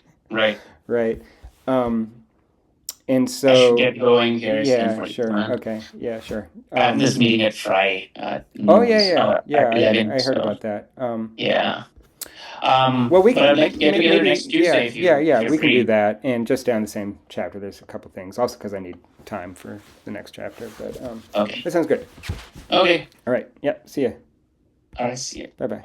Right. And so I should get going here. Yeah, sure. Okay. Yeah, sure. I have this meeting at Fry. Yeah, At 11, I heard about that. Yeah. Well, we but can I'd like to get together maybe next Tuesday if we can free. do that and just stay on the same chapter. There's a couple things, also because I need time for the next chapter. But Okay. that sounds good. Okay. All right. Yep. See ya. All right. See you. Bye bye.